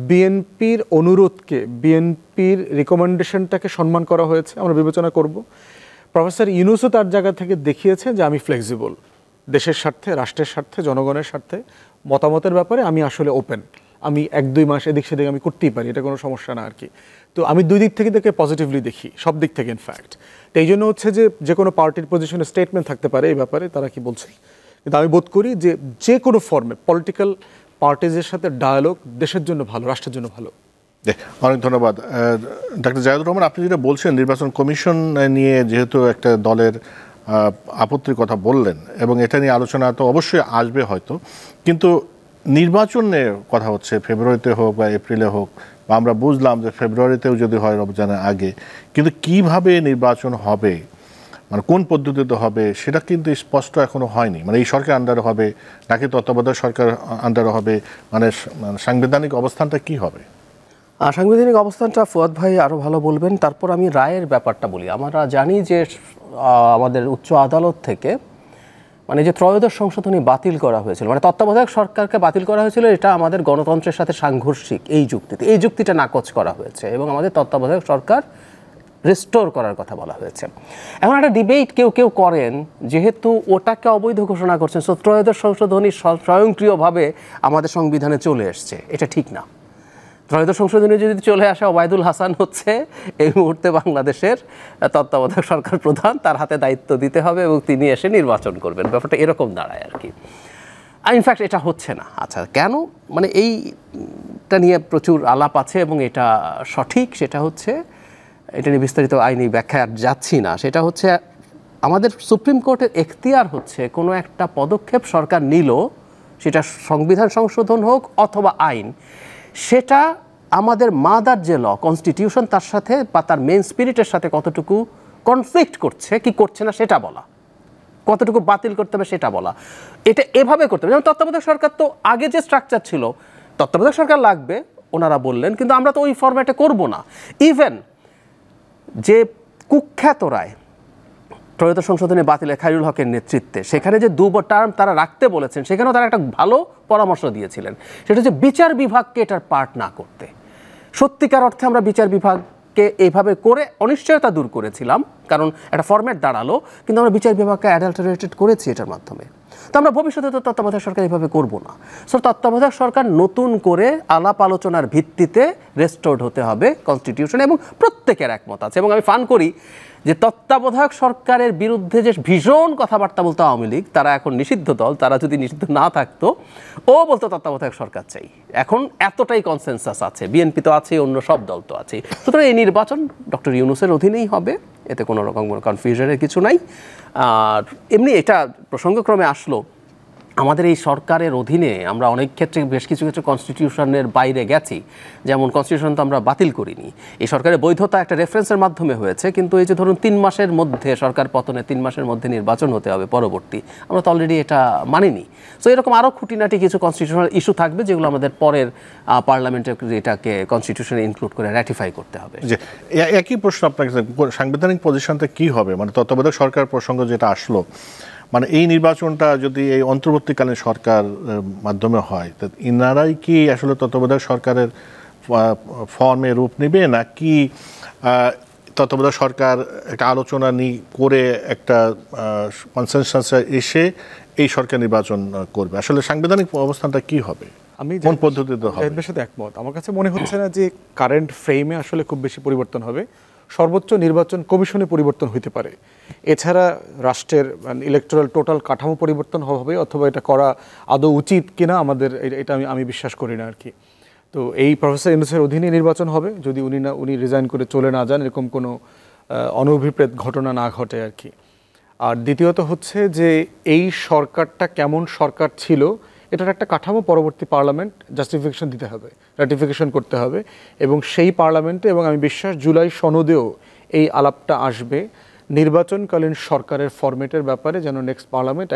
বিএনপির অনুরোধকে, বিএনপির রিকমেন্ডেশনটাকে সম্মান করা হয়েছে, আমরা বিবেচনা করব। প্রফেসর ইউনূসও তার জায়গা থেকে দেখিয়েছে যে আমি ফ্লেক্সিবল, দেশের স্বার্থে, রাষ্ট্রের স্বার্থে, জনগণের স্বার্থে মতামতের ব্যাপারে আমি আসলে ওপেন, আমি 1-2 মাস এদিক সেদিক আমি করতেই পারি, এটা কোনো সমস্যা না আর কি। তো আমি দুই দিক থেকে পজিটিভলি দেখি, সব দিক থেকে ইনফ্যাক্ট। তো এই জন্য হচ্ছে যে কোনো পার্টির পজিশনে স্টেটমেন্ট থাকতে পারে এই ব্যাপারে, তারা কি বলছে। কিন্তু আমি বোধ করি যে কোনো ফর্মে পলিটিক্যাল পার্টিজের সাথে ডায়ালগ দেশের জন্য ভালো, রাষ্ট্রের জন্য ভালো। অনেক ধন্যবাদ ডাক্তার জায়েদুর রহমান। আপনি যেটা বলছেন নির্বাচন কমিশন নিয়ে যেহেতু একটা দলের আপত্তির কথা বললেন, এবং এটা নিয়ে আলোচনা তো অবশ্যই আসবে হয়তো, কিন্তু নির্বাচনের কথা হচ্ছে ফেব্রুয়ারিতে হোক বা এপ্রিলে হোক, বা আমরা বুঝলাম যে ফেব্রুয়ারিতেও যদি হয় রমজানের আগে, কিন্তু কিভাবে নির্বাচন হবে, মানে কোন পদ্ধতিতে হবে, সেটা কিন্তু স্পষ্ট এখনো হয়নি। মানে এই সরকার আন্ডারে হবে নাকি তত্ত্বাবধায়ক সরকার আন্ডারে হবে, মানে সাংবিধানিক অবস্থানটা কি হবে? সাংবিধানিক অবস্থানটা ফুয়াদ ভাই আরও ভালো বলবেন। তারপর আমি রায়ের ব্যাপারটা বলি। আমরা জানি যে আমাদের উচ্চ আদালত থেকে মানে যে ত্রয়োদশ সংশোধনী বাতিল করা হয়েছিল, মানে তত্ত্বাবধায়ক সরকারকে বাতিল করা হয়েছিল, এটা আমাদের গণতন্ত্রের সাথে সাংঘর্ষিক এই যুক্তিটা নাকচ করা হয়েছে এবং আমাদের তত্ত্বাবধায়ক সরকার রিস্টোর করার কথা বলা হয়েছে। এখন একটা ডিবেট কেউ করেন, যেহেতু ওটাকে অবৈধ ঘোষণা করছেন, সো ত্রয়োদশ সংশোধনী স্বয়ংক্রিয়ভাবে আমাদের সংবিধানে চলে এসছে, এটা ঠিক না। ত্রয়োদশ সংশোধনী যদি চলে আসে, ওবায়দুল হাসান হচ্ছে এই মুহূর্তে বাংলাদেশের তত্ত্বাবধায়ক সরকার প্রধান, তার হাতে দায়িত্ব দিতে হবে এবং তিনি এসে নির্বাচন করবেন। ব্যাপারটা এরকম দাঁড়ায় আর কি। আর ইনফ্যাক্ট এটা হচ্ছে না। আচ্ছা, কেন? মানে এইটা নিয়ে প্রচুর আলাপ আছে এবং এটা সঠিক, সেটা হচ্ছে, এটা নিয়ে বিস্তারিত আইনি ব্যাখ্যা আর যাচ্ছি না। সেটা হচ্ছে আমাদের সুপ্রিম কোর্টের এখতিয়ার হচ্ছে কোনো একটা পদক্ষেপ সরকার নিল, সেটা সংবিধান সংশোধন হোক অথবা আইন, সেটা আমাদের মাদার যে ল কনস্টিটিউশন, তার সাথে বা তার মেইন স্পিরিটের সাথে কতটুকু কনফ্লিক্ট করছে কি করছে না সেটা বলা, কতটুকু বাতিল করতে হবে সেটা বলা। এটা এভাবে করতে হবে। যেমন তত্ত্বাবধায়ক সরকার তো আগে যে স্ট্রাকচার ছিল, তত্ত্বাবধায়ক সরকার লাগবে ওনারা বললেন, কিন্তু আমরা তো ওই ফরম্যাটে করব না। ইভেন যে কুখ্যাত রায় ত্রয়োদশ সংশোধনী বাতিলে খায়রুল হকের নেতৃত্বে, সেখানে যে 2 টার্ম তারা রাখতে বলেছেন, সেখানেও তারা একটা ভালো পরামর্শ দিয়েছিলেন, সেটা হচ্ছে বিচার বিভাগকে এটার পার্ট না করতে। সত্যিকার অর্থে আমরা বিচার বিভাগকে এইভাবে করে অনিশ্চয়তা দূর করেছিলাম, কারণ একটা ফরম্যাট দাঁড়ালো, কিন্তু আমরা বিচার বিভাগকে অ্যাডাল্টারেটেড করেছি এটার মাধ্যমে। তো আমরা ভবিষ্যতে তো তত্ত্বাবধায়ক সরকার এইভাবে করবো না। সো তত্ত্বাবধায়ক সরকার নতুন করে আলাপ আলোচনার ভিত্তিতে রেস্টোর্ড হতে হবে কনস্টিটিউশন, এবং প্রত্যেকের একমত আছে। এবং আমি ফান করি যে তত্ত্বাবধায়ক সরকারের বিরুদ্ধে যে ভীষণ কথাবার্তা বলতো আওয়ামী লীগ, তারা এখন নিষিদ্ধ দল, তারা যদি নিষিদ্ধ না থাকতো, ও বলতো তত্ত্বাবধায়ক সরকার চাই। এখন এতটাই কনসেনসাস আছে, বিএনপি তো আছে, অন্য সব দল তো আছে। সুতরাং এই নির্বাচন ডক্টর ইউনূসের অধীনেই হবে, এতে কোনো রকম কোনো কনফিউশনের কিছু নাই। আর এমনি এটা প্রসঙ্গক্রমে আসলো, আমাদের এই সরকারের অধীনে আমরা অনেক ক্ষেত্রে বেশ কিছু ক্ষেত্রে কনস্টিটিউশনের বাইরে গেছি, যেমন কনস্টিটিউশন তো আমরা বাতিল করিনি, এই সরকারের বৈধতা একটা রেফারেন্সের মাধ্যমে হয়েছে, কিন্তু এই যে ধরুন 3 মাসের মধ্যে সরকার পতনে 3 মাসের মধ্যে নির্বাচন হতে হবে পরবর্তী, আমরা তো অলরেডি এটা মানিনি। সো এরকম আরও খুঁটিনাটি কিছু কনস্টিটিউশনাল ইস্যু থাকবে যেগুলো আমাদের পরের পার্লামেন্টে এটাকে কনস্টিটিউশনে ইনক্লুড করে র্যাটিফাই করতে হবে। যে একই প্রশ্ন আপনাকে, সাংবিধানিক পজিশনটা কি হবে, মানে তত্ত্বাবধায়ক সরকার প্রসঙ্গ যেটা আসলো, মানে এই নির্বাচনটা যদি এই অন্তর্বর্তীকালীন সরকার মাধ্যমে হয়, তো ইনারাই কি আসলে তত্ত্বাবধায়ক সরকারের ফর্মে রূপ নেবে, নাকি তত্ত্বাবধায়ক সরকার একটা আলোচনা করে একটা কনসেনসাসে এসে এই সরকার নির্বাচন করবে? আসলে সাংবিধানিক অবস্থানটা কি হবে, আমি কোন পদ্ধতিতে হবে? এর সাথে একমত। আমার কাছে মনে হচ্ছে না যে কারেন্ট ফ্রেমে আসলে খুব বেশি পরিবর্তন হবে। সর্বোচ্চ নির্বাচন কমিশনে পরিবর্তন হতে পারে, এছাড়া রাষ্ট্রের ইলেকটোরাল টোটাল কাঠামো পরিবর্তন হবে, অথবা এটা করা আদৌ উচিত কিনা আমাদের এটা আমি বিশ্বাস করি না আর কি। তো এই প্রফেসর ইউনূসের অধীনে নির্বাচন হবে যদি উনি রিজাইন করে চলে না যান, এরকম কোনো অনভিপ্রেত ঘটনা না ঘটে আর কি। আর দ্বিতীয়ত হচ্ছে যে এই সরকারটা কেমন সরকার ছিল এটার একটা কাঠামো পরবর্তী পার্লামেন্ট জাস্টিফিকেশন দিতে হবে, রাটিফিকেশন করতে হবে, এবং সেই পার্লামেন্টে, এবং আমি বিশ্বাস জুলাই সনদেও এই আলাপটা আসবে, নির্বাচনকালীন সরকারের ফরম্যাটের ব্যাপারে যেন নেক্সট পার্লামেন্ট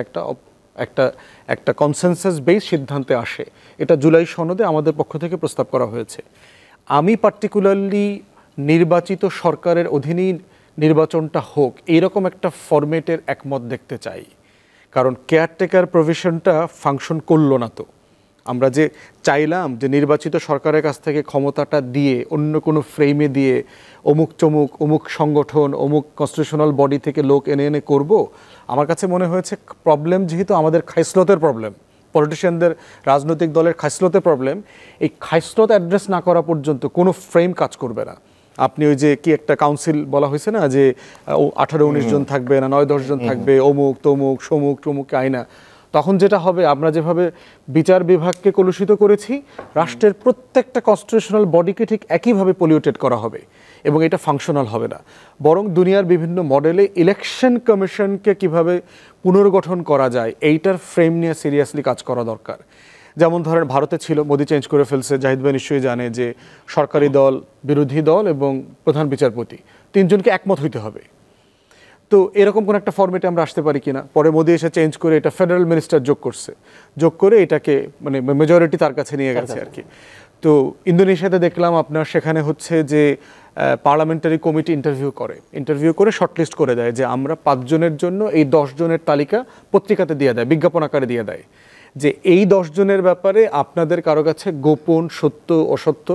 একটা কনসেনসাস বেস সিদ্ধান্তে আসে। এটা জুলাই সনদে আমাদের পক্ষ থেকে প্রস্তাব করা হয়েছে। আমি পার্টিকুলারলি নির্বাচিত সরকারের অধীনেই নির্বাচনটা হোক এইরকম একটা ফরম্যাটের একমত দেখতে চাই, কারণ কেয়ারটেকার প্রভিশনটা ফাংশন করলো না। তো আমরা যে চাইলাম যে নির্বাচিত সরকারের কাছ থেকে ক্ষমতাটা দিয়ে অন্য কোনো ফ্রেমে দিয়ে অমুক সংগঠন অমুক কনস্টিটিউশনাল বডি থেকে লোক এনে করব, আমার কাছে মনে হয়েছে প্রবলেম যেহেতু আমাদের খাইসলতের প্রবলেম, পলিটিশিয়ানদের রাজনৈতিক দলের খাইসলতের প্রবলেম, এই খাইসলত অ্যাড্রেস না করা পর্যন্ত কোনো ফ্রেম কাজ করবে না। আপনি ওই যে কি একটা কাউন্সিল বলা হয়েছে না, যে 18-19 জন থাকবে না 9-10 জন থাকবে, অমুক তমুক সমুক টমুক আইনা, তখন যেটা হবে, আমরা যেভাবে বিচার বিভাগকে কলুষিত করেছি, রাষ্ট্রের প্রত্যেকটা কনস্টিটিউশনাল বডিকে ঠিক একইভাবে পলিউটেড করা হবে, এবং এটা ফাংশনাল হবে না। বরং দুনিয়ার বিভিন্ন মডেলে ইলেকশন কমিশনকে কিভাবে পুনর্গঠন করা যায় এইটার ফ্রেম নিয়ে সিরিয়াসলি কাজ করা দরকার। যেমন ধরেন ভারতে ছিল, মোদি চেঞ্জ করে ফেলছে, জাহিদ ভাই নিশ্চয়ই জানে যে সরকারি দল, বিরোধী দল এবং প্রধান বিচারপতি 3 জনকে একমত হইতে হবে। তো এরকম কোন একটা ফরম্যাটে আমরা আসতে পারি কিনা। পরে মোদি এসে চেঞ্জ করে এটা ফেডারেল মিনিস্টার যোগ করে এটাকে মানে মেজরিটি তার কাছে নিয়ে গেছে আর কি। তো ইন্দোনেশিয়াতে দেখলাম আপনার সেখানে হচ্ছে যে পার্লামেন্টারি কমিটি ইন্টারভিউ করে শর্টলিস্ট করে দেয় যে আমরা 5 জনের জন্য এই 10 জনের তালিকা পত্রিকাতে দিয়ে দেয়, বিজ্ঞাপন আকারে দিয়ে দেয়, যে এই 10 জনের ব্যাপারে আপনাদের কারো কাছে গোপন সত্য অসত্য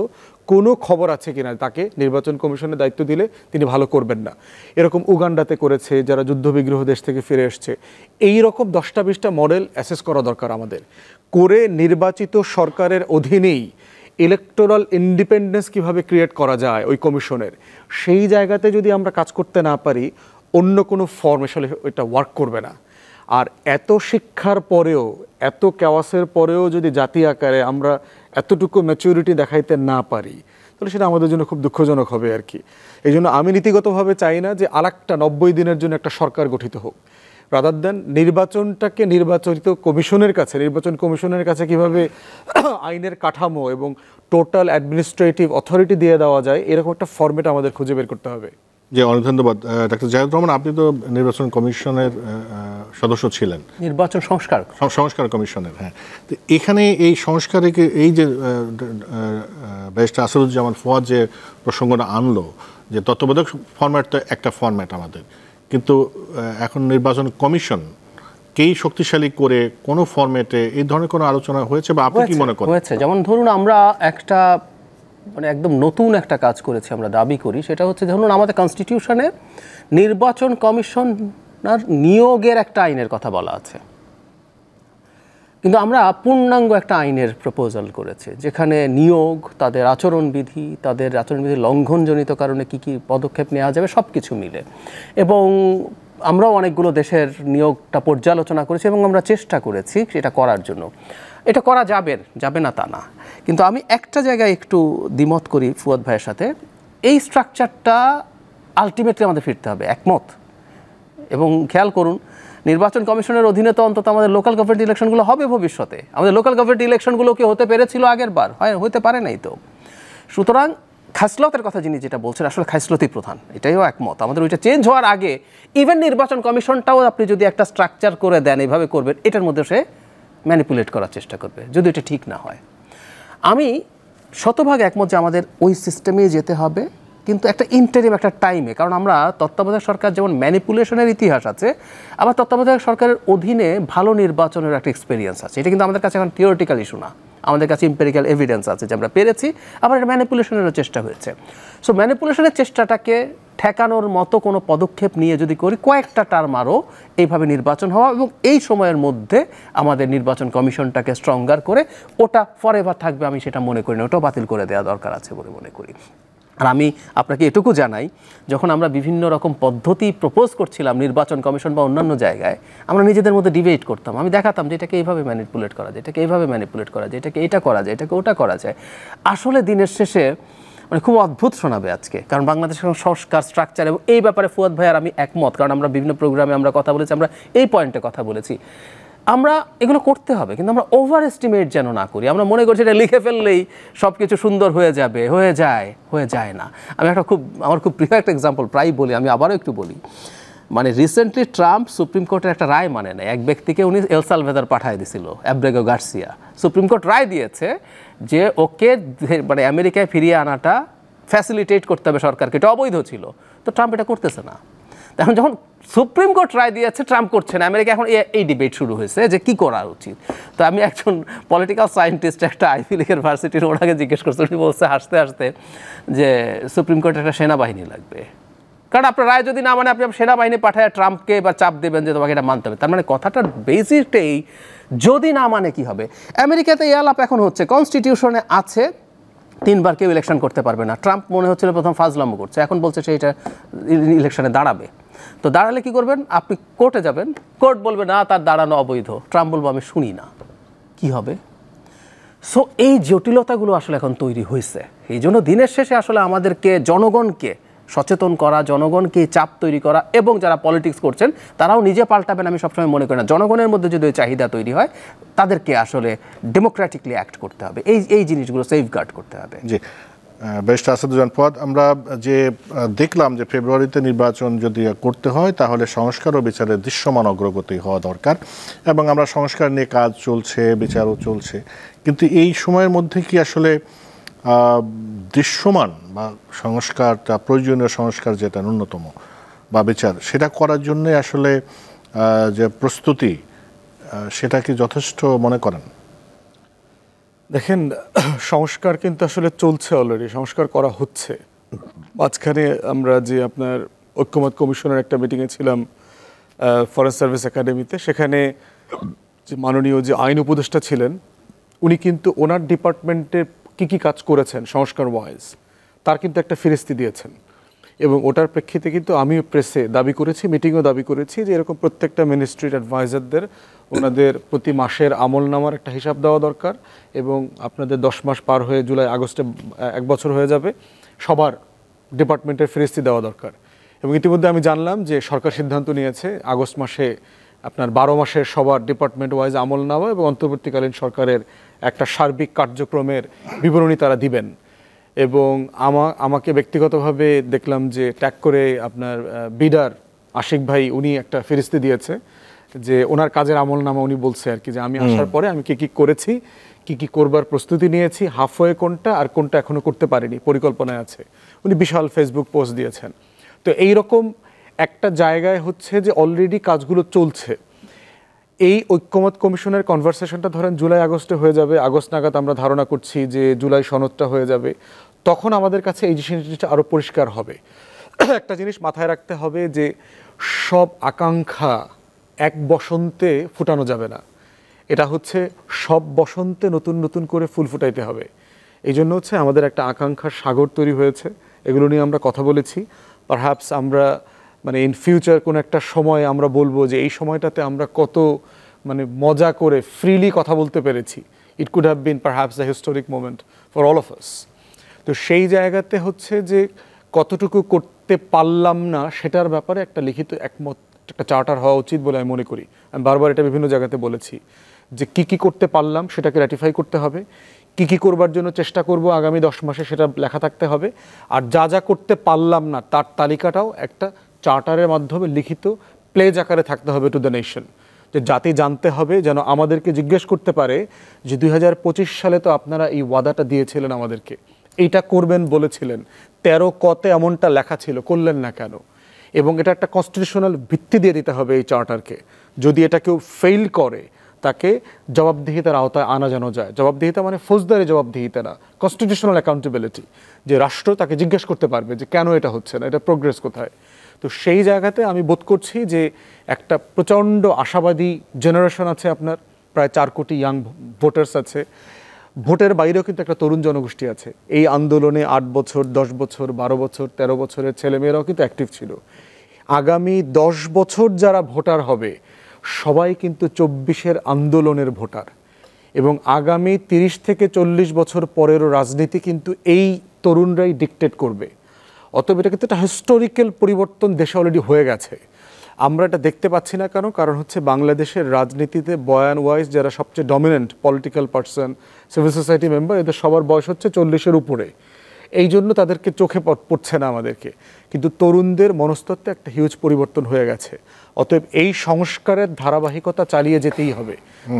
কোনো খবর আছে কিনা, তাকে নির্বাচন কমিশনের দায়িত্ব দিলে তিনি ভালো করবেন না। এরকম উগান্ডাতে করেছে, যারা যুদ্ধবিগ্রহ দেশ থেকে ফিরে এসছে। এই রকম 10টা-20টা মডেল অ্যাসেস করা দরকার আমাদের, করে নির্বাচিত সরকারের অধীনেই ইলেকটোরাল ইন্ডিপেন্ডেন্স কিভাবে ক্রিয়েট করা যায় ওই কমিশনের, সেই জায়গাতে যদি আমরা কাজ করতে না পারি, অন্য কোনো ফর্ম আসলে এটা ওয়ার্ক করবে না। আর এত শিক্ষার পরেও, এত কেওয়াসের পরেও যদি জাতি আকারে আমরা এতটুকু ম্যাচুরিটি দেখাইতে না পারি, তাহলে সেটা আমাদের জন্য খুব দুঃখজনক হবে আর কি। এই জন্য আমি নীতিগতভাবে চাই না যে আরেকটা 90 দিনের জন্য একটা সরকার গঠিত হোক, রাদার দেন নির্বাচনটাকে নির্বাচিত নির্বাচন কমিশনের কাছে কিভাবে আইনের কাঠামো এবং টোটাল অ্যাডমিনিস্ট্রেটিভ অথরিটি দিয়ে দেওয়া যায়, এরকম একটা ফরম্যাট আমাদের খুঁজে বের করতে হবে। জি, অনেক ধন্যবাদ ডাক্তার জাহিদুর রহমান। আপনি তো নির্বাচন কমিশনের সদস্য ছিলেন, নির্বাচন সংস্কার কমিশনের। হ্যাঁ, তো এখানে এই সংস্কারে এই যে ব্যারিস্টার আসাদুজ্জামান ফুয়াদ যে প্রসঙ্গটা আনলো, যে তত্ত্বাবধায়ক ফরম্যাট তো একটা ফরম্যাট আমাদের, কিন্তু এখন নির্বাচন কমিশন কেই শক্তিশালী করে কোনো ফরম্যাটে এই ধরনের কোনো আলোচনা হয়েছে বা আপনি কি মনে করেন? হয়েছে, যেমন ধরুন আমরা একটা মানে একদম নতুন একটা কাজ করেছি, আমরা দাবি করি, সেটা হচ্ছে ধরুন আমাদের কনস্টিটিউশনে নির্বাচন কমিশনার নিয়োগের একটা আইনের কথা বলা আছে, কিন্তু আমরা পূর্ণাঙ্গ একটা আইনের প্রপোজাল করেছি যেখানে নিয়োগ, তাদের আচরণবিধি লঙ্ঘনজনিত কারণে কি কি পদক্ষেপ নেওয়া যাবে সব কিছু মিলে, এবং আমরাও অনেকগুলো দেশের নিয়োগটা পর্যালোচনা করেছি এবং আমরা চেষ্টা করেছি সেটা করার জন্য। এটা করা যাবে না তা না, কিন্তু আমি একটা জায়গায় একটু দ্বিমত করি ফুয়াদ ভাইয়ের সাথে। এই স্ট্রাকচারটা আলটিমেটলি আমাদের ফিরতে হবে, একমত। এবং খেয়াল করুন, নির্বাচন কমিশনের অধীনে তো অন্তত আমাদের লোকাল গভর্নমেন্ট ইলেকশনগুলো হবে ভবিষ্যতে। আমাদের লোকাল গভর্নমেন্ট ইলেকশনগুলো কি হতে পেরেছিল আগের বার? হতে পারে নাই তো। সুতরাং খাসলতের কথা যিনি যেটা বলছেন, আসলে খাসলতই প্রধান, এটাইও একমত। আমাদের ওইটা চেঞ্জ হওয়ার আগে ইভেন নির্বাচন কমিশনটাও আপনি যদি একটা স্ট্রাকচার করে দেন, এইভাবে করবেন, এটার মধ্যে সে ম্যানিপুলেট করার চেষ্টা করবে যদি এটা ঠিক না হয়। আমি শতভাগ একমত যে আমাদের ওই সিস্টেমেই যেতে হবে, কিন্তু একটা ইন্টারিম একটা টাইমে। কারণ আমরা তত্ত্বাবধায়ক সরকার যেমন ম্যানিপুলেশনের ইতিহাস আছে, আবার তত্ত্বাবধায়ক সরকারের অধীনে ভালো নির্বাচনের একটা এক্সপিরিয়েন্স আছে। এটা কিন্তু আমাদের কাছে এখন থিওরিটিক্যাল ইস্যু না, আমাদের কাছে এম্পিরিক্যাল এভিডেন্স আছে যে আমরা পেরেছি। আবার এটা ম্যানিপুলেশনেরও চেষ্টা হয়েছে। সো ম্যানিপুলেশনের চেষ্টাটাকে ঠেকানোর মতো কোনো পদক্ষেপ নিয়ে যদি করি, কয়েকটা টার্ম আরও এইভাবে নির্বাচন হওয়া, এবং এই সময়ের মধ্যে আমাদের নির্বাচন কমিশনটাকে স্ট্রঙ্গার করে ওটা ফরএভার থাকবে, আমি সেটা মনে করি না। ওটাও বাতিল করে দেওয়া দরকার আছে বলে মনে করি। আর আমি আপনাকে এটুকু জানাই, যখন আমরা বিভিন্ন রকম পদ্ধতি প্রপোজ করছিলাম নির্বাচন কমিশন বা অন্যান্য জায়গায়, আমরা নিজেদের মধ্যে ডিবেট করতাম। আমি দেখাতাম যে এটাকে এইভাবে ম্যানিপুলেট করা যায়, এটাকে এইভাবে ম্যানিপুলেট করা যায়, এটাকে এটা করা যায়, এটাকে ওটা করা যায়। আসলে দিনের শেষে মানে খুব অদ্ভুত শোনাবে আজকে, কারণ বাংলাদেশের সংস্কার স্ট্রাকচার এবং এই ব্যাপারে ফুয়াদ ভাই আর আমি একমত। কারণ আমরা বিভিন্ন প্রোগ্রামে আমরা কথা বলেছি, আমরা এই পয়েন্টে কথা বলেছি। আমরা এগুলো করতে হবে, কিন্তু আমরা ওভার এস্টিমেট যেন না করি। আমরা মনে করছি এটা লিখে ফেললেই সব কিছু সুন্দর হয়ে যাবে, হয়ে যায় না। আমি আমার খুব প্রিয় একটা এক্সাম্পল প্রায় বলি, আমি আবারও একটু বলি। মানে রিসেন্টলি ট্রাম্প সুপ্রিম কোর্টের একটা রায় মানে নেয়, এক ব্যক্তিকে উনি এল সালভাদর পাঠিয়ে দিয়েছিল, অ্যাব্রেগো গার্সিয়া। সুপ্রিম কোর্ট রায় দিয়েছে যে ওকে মানে আমেরিকায় ফিরিয়ে আনাটা ফ্যাসিলিটেট করতে হবে সরকারকে, এটা অবৈধ ছিল। তো ট্রাম্প এটা করতেছে না। এখন যখন সুপ্রিম কোর্ট রায় দিয়েছে, ট্রাম্প করছে না, আমেরিকা এখন এই ডিবেট শুরু হয়েছে যে কী করা উচিত। তো আমি একজন পলিটিক্যাল সায়েন্টিস্ট, একটা আইভি লীগ ইউনিভার্সিটির ওনাকে জিজ্ঞেস করছি, উনি বলছে হাসতে হাসতে যে সুপ্রিম কোর্টের একটা সেনাবাহিনী লাগবে। কারণ আপনার রায় যদি না মানে আপনি সেনাবাহিনী পাঠায় ট্রাম্পকে বা চাপ দেবেন যে তোমাকে এটা মানতে হবে। তার মানে কথাটার বেসিকটাই যদি না মানে কি হবে। আমেরিকাতে এই আলাপ এখন হচ্ছে, কনস্টিটিউশনে আছে 3 বার কেউ ইলেকশন করতে পারবে না। ট্রাম্প মনে হচ্ছিল প্রথম ফাজলামো করছে, এখন বলছে সে এটা ইলেকশনে দাঁড়াবে। তো দাঁড়ালে কি করবেন? আপনি কোর্টে যাবেন, কোর্ট বলবে না তার দাঁড়ানো অবৈধ, ট্রাম্প বলবো আমি শুনি না, কি হবে? সো এই জটিলতাগুলো আসলে এখন তৈরি হয়েছে। এই জন্য দিনের শেষে আসলে আমাদেরকে জনগণকে সচেতন করা, জনগণকে চাপ তৈরি করা, এবং যারা পলিটিক্স করছেন তারাও নিজে পাল্টাবেন আমি সবসময় মনে করি না। জনগণের মধ্যে যদি ওই চাহিদা তৈরি হয়, তাদেরকে আসলে ডেমোক্রেটিকলি অ্যাক্ট করতে হবে, এই জিনিসগুলো সেফগার্ড করতে হবে। জি, ব্যারিস্টার আসাদুজ্জামান ফুয়াদ, আমরা যে দেখলাম যে ফেব্রুয়ারিতে নির্বাচন যদি করতে হয় তাহলে সংস্কার ও বিচারের দৃশ্যমান অগ্রগতি হওয়া দরকার, এবং আমরা সংস্কার নিয়ে কাজ চলছে, বিচারও চলছে। কিন্তু এই সময়ের মধ্যে কি আসলে দৃশ্যমান বা সংস্কারটা, প্রয়োজনীয় সংস্কার যেটা ন্যূনতম বা বিচার, সেটা করার জন্য আসলে যে প্রস্তুতি, সেটা কি যথেষ্ট মনে করেন? দেখেন, সংস্কার কিন্তু আসলে চলছে, অলরেডি সংস্কার করা হচ্ছে। মাঝখানে আমরা যে আপনার ঐক্যমত কমিশনের একটা মিটিংয়ে ছিলাম ফরেন সার্ভিস একাডেমিতে, সেখানে যে মাননীয় যে আইন উপদেষ্টা ছিলেন, উনি কিন্তু ওনার ডিপার্টমেন্টে কী কাজ করেছেন সংস্কার ওয়াইজ তার কিন্তু একটা ফেরিস্তি দিয়েছেন। এবং ওটার প্রেক্ষিতে কিন্তু আমিও প্রেসে দাবি করেছি, মিটিংও দাবি করেছি যে এরকম প্রত্যেকটা মিনিস্ট্রির অ্যাডভাইজারদের ওনাদের প্রতি মাসের আমলনামার একটা হিসাব দেওয়া দরকার। এবং আপনাদের 10 মাস পার হয়ে জুলাই আগস্টে 1 বছর হয়ে যাবে, সবার ডিপার্টমেন্টের ফেরিস্তি দেওয়া দরকার। এবং ইতিমধ্যে আমি জানলাম যে সরকার সিদ্ধান্ত নিয়েছে আগস্ট মাসে আপনার 12 মাসের সবার ডিপার্টমেন্ট ওয়াইজ আমলনামা এবং অন্তর্বর্তীকালীন সরকারের একটা সার্বিক কার্যক্রমের বিবরণী তারা দিবেন। এবং আমাকে ব্যক্তিগতভাবে দেখলাম যে ট্যাগ করে আপনার বিডার আশিক ভাই, উনি একটা ফেরিস্তি দিয়েছে যে ওনার কাজের আমলনামা উনি বলছে আর কি, যে আমি আসার পরে আমি কি করেছি, কি করবার প্রস্তুতি নিয়েছি, হাফওয়ে কোনটা আর কোনটা এখনো করতে পারিনি, পরিকল্পনায় আছে। উনি বিশাল ফেসবুক পোস্ট দিয়েছেন। তো এই রকম একটা জায়গায় হচ্ছে যে অলরেডি কাজগুলো চলছে। এই ঐক্যমত কমিশনের কনভারসেশনটা ধরেন জুলাই আগস্টে হয়ে যাবে, আগস্ট নাগাদ আমরা ধারণা করছি যে জুলাই সনদটা হয়ে যাবে, তখন আমাদের কাছে এই জিনিসটা আরও পরিষ্কার হবে। একটা জিনিস মাথায় রাখতে হবে যে সব আকাঙ্ক্ষা এক বসন্তে ফুটানো যাবে না, এটা হচ্ছে সব বসন্তে নতুন নতুন করে ফুল ফুটাইতে হবে। এই জন্য হচ্ছে আমাদের একটা আকাঙ্ক্ষার সাগর তৈরি হয়েছে, এগুলো নিয়ে আমরা কথা বলেছি। পারহ্যাপস আমরা মানে ইন ফিউচার কোনো একটা সময় আমরা বলবো যে এই সময়টাতে আমরা কত মানে মজা করে ফ্রিলি কথা বলতে পেরেছি। It could have been perhaps the historic moment for all of us. তো সেই জায়গাতে হচ্ছে যে কতটুকু করতে পারলাম না সেটার ব্যাপারে একটা লিখিত একমত, একটা চার্টার হওয়া উচিত বলে আমি মনে করি। আমি বারবার এটা বিভিন্ন জায়গাতে বলেছি যে কি করতে পারলাম সেটাকে র্যাটিফাই করতে হবে, কি করবার জন্য চেষ্টা করব আগামী 10 মাসে সেটা লেখা থাকতে হবে, আর যা করতে পারলাম না তার তালিকাটাও একটা চার্টারের মাধ্যমে লিখিত প্লেজ আকারে থাকতে হবে টু দ্য নেশন, যে জাতি জানতে হবে, যেন আমাদেরকে জিজ্ঞেস করতে পারে যে 2025 সালে তো আপনারা এই ওয়াদাটা দিয়েছিলেন আমাদেরকে, এইটা করবেন বলেছিলেন, 13 কতে এমনটা লেখা ছিল, করলেন না কেন? এবং এটা একটা কনস্টিটিউশনাল ভিত্তি দিয়ে দিতে হবে এই চার্টারকে। যদি এটা কেউ ফেইল করে তাকে জবাবদিহিতার আওতায় আনা যেন যায়। জবাবদিহিতা মানে ফৌজদারি জবাবদিহিতা না, কনস্টিটিউশনাল অ্যাকাউন্টেবিলিটি, যে রাষ্ট্র তাকে জিজ্ঞেস করতে পারবে যে কেন এটা হচ্ছে না, এটা প্রোগ্রেস কোথায়। তো সেই জায়গাতে আমি বোধ করছি যে একটা প্রচণ্ড আশাবাদী জেনারেশন আছে আপনার, প্রায় 4 কোটি ইয়াং ভোটার্স আছে। ভোটের বাইরেও কিন্তু একটা তরুণ জনগোষ্ঠী আছে। এই আন্দোলনে 8 বছর, 10 বছর, 12 বছর, 13 বছরের ছেলেমেয়েরাও কিন্তু অ্যাক্টিভ ছিল। আগামী 10 বছর যারা ভোটার হবে সবাই কিন্তু 24-এর আন্দোলনের ভোটার, এবং আগামী 30 থেকে 40 বছর পরেরও রাজনীতি কিন্তু এই তরুণরাই ডিকটেট করবে। অতএব এটা কিন্তু একটা হিস্টোরিক্যাল পরিবর্তন দেশে অলরেডি হয়ে গেছে। আমরা এটা দেখতে পাচ্ছি না কেন? কারণ হচ্ছে বাংলাদেশের রাজনীতিতে বয়ান ওয়াইজ যারা সবচেয়ে dominant political person, civil society member, এদের সবার বয়স হচ্ছে 40-এর উপরে। এই জন্য তাদেরকে চোখে পড়ছে না আমাদেরকে, কিন্তু তরুণদের মনস্তত্ত্বে একটা হিউজ পরিবর্তন হয়ে গেছে। অতএব এই সংস্কারের ধারাবাহিকতা চালিয়ে যেতেই হবে।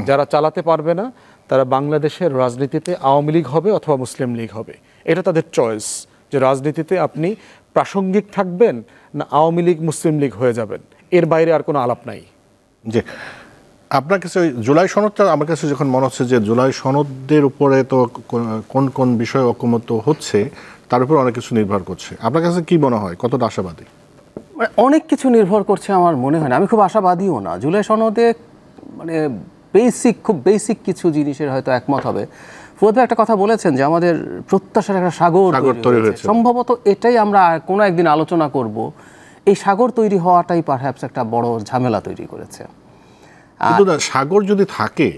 যারা চালাতে পারবে না তারা বাংলাদেশের রাজনীতিতে আওয়ামী লীগ হবে অথবা মুসলিম লীগ হবে, এটা তাদের চয়েস, যে রাজনীতিতে আপনি প্রাসঙ্গিক থাকবেন না আওয়ামী লীগ মুসলিম লীগ হয়ে যাবেন, এর বাইরে আর কোনো আলাপ নাই। জি, আপনার কাছে ওই জুলাই সনদটা আমার কাছে যখন মনে হচ্ছে যে জুলাই সনদের উপরে তো কোন কোন বিষয় ঐকমত্য হচ্ছে তার উপর অনেক কিছু নির্ভর করছে, আপনার কাছে কি মনে হয়, কতটা আশাবাদী? অনেক কিছু নির্ভর করছে আমার মনে হয় না, আমি খুব আশাবাদীও না। জুলাই সনদে মানে খুব বেসিক কিছু জিনিসের হয়তো একমত হবে। ফুয়াদ ভাই একটা কথা বলেছেন যে আমাদের প্রত্যাশার একটা সাগর তৈরি হয়েছে, সম্ভবত এটাই আমরা কোনো একদিন আলোচনা করব। এই সাগর তৈরি হওয়াটাই পারহ্যাপস একটা বড় ঝামেলা তৈরি করেছে। কিন্তু সাগর যদি থাকে,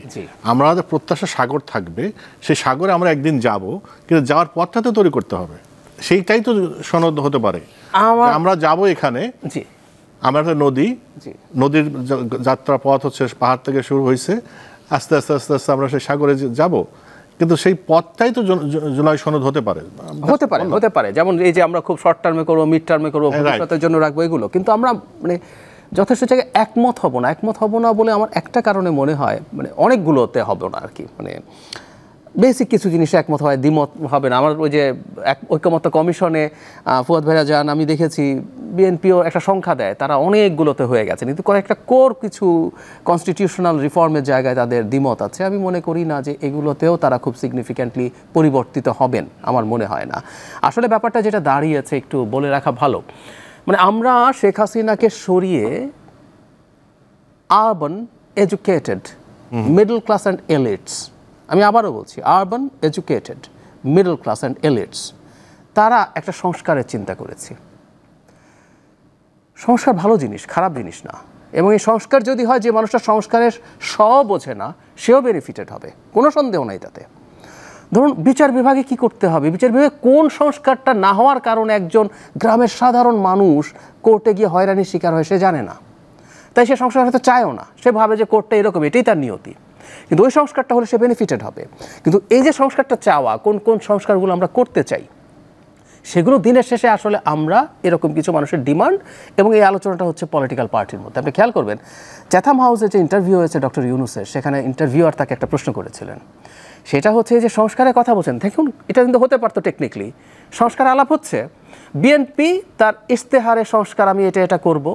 আমাদের প্রত্যাশা সাগর থাকবে, সেই সাগরে আমরা একদিন যাব, কিন্তু যাওয়ার পথটা তো তৈরি করতে হবে। সেইটাই তো সনদ হতে পারে। আমরা যাব এখানে, আমরা একটা নদীর যাত্রা পথ হচ্ছে পাহাড় থেকে শুরু হয়েছে, আস্তে আস্তে আস্তে আস্তে আমরা সেই সাগরে যাব, কিন্তু সেই পথটাই তো জুলাই সনদ হতে পারে। যেমন এই যে আমরা খুব শর্ট টার্মে করবো, মিড টার্মে করবো, ভবিষ্যতের জন্য রাখবো, এগুলো কিন্তু আমরা মানে যথেষ্ট জায়গায় একমত হব না বলে আমার একটা কারণে মনে হয়, মানে অনেকগুলোতে হবে না আর কি, মানে বেসিক কিছু জিনিসে একমত হয়, দ্বিমত হবে না। আমার ওই যে ঐক্যমত্য কমিশনে ফুয়াদ ভাইরা যান, আমি দেখেছি বিএনপিও একটা সংখ্যা দেয়, তারা অনেকগুলোতে হয়ে গেছে, কিন্তু কয়েকটা কোর কিছু কনস্টিটিউশনাল রিফর্মের জায়গায় তাদের দ্বিমত আছে। আমি মনে করি না যে এগুলোতেও তারা খুব সিগনিফিক্যান্টলি পরিবর্তিত হবেন, আমার মনে হয় না। আসলে ব্যাপারটা যেটা দাঁড়িয়েছে একটু বলে রাখা ভালো, মানে আমরা শেখ হাসিনাকে সরিয়ে urban educated middle class and elites, আমি আবারও বলছি urban educated middle class and elites, তারা একটা সংস্কারের চিন্তা করেছি। সংস্কার ভালো জিনিস, খারাপ জিনিস না। এবং এই সংস্কার যদি হয়, যে মানুষটা সংস্কারের বোঝে না সেও বেনিফিটেড হবে, কোনো সন্দেহ নাই তাতে। ধরুন বিচার বিভাগে কি করতে হবে, বিচার বিভাগে কোন সংস্কারটা না হওয়ার কারণে একজন গ্রামের সাধারণ মানুষ কোর্টে গিয়ে হয়রানির শিকার হয় সে জানে না, তাই সে সংস্কার হয়তো চায়ও না, সে ভাবে যে কোর্টটা এরকম, এটাই তার নিয়তি। কিন্তু ওই সংস্কারটা হলে সে বেনিফিটেড হবে। কিন্তু এই যে সংস্কারটা চাওয়া, কোন কোন সংস্কারগুলো আমরা করতে চাই, সেগুলো দিনের শেষে আসলে আমরা এরকম কিছু মানুষের ডিমান্ড, এবং এই আলোচনাটা হচ্ছে পলিটিক্যাল পার্টির মধ্যে। আপনি খেয়াল করবেন চ্যাথাম হাউসে যে ইন্টারভিউ হয়েছে ডক্টর ইউনুসের, সেখানে ইন্টারভিউয়ার তাকে একটা প্রশ্ন করেছিলেন, সেটা হচ্ছে যে সংস্কারের কথা বলছেন। দেখুন, এটা কিন্তু হতে পারতো টেকনিক্যালি, সংস্কার আলাপ হচ্ছে, বিএনপি তার ইশতেহারে সংস্কার আমি এটা করব,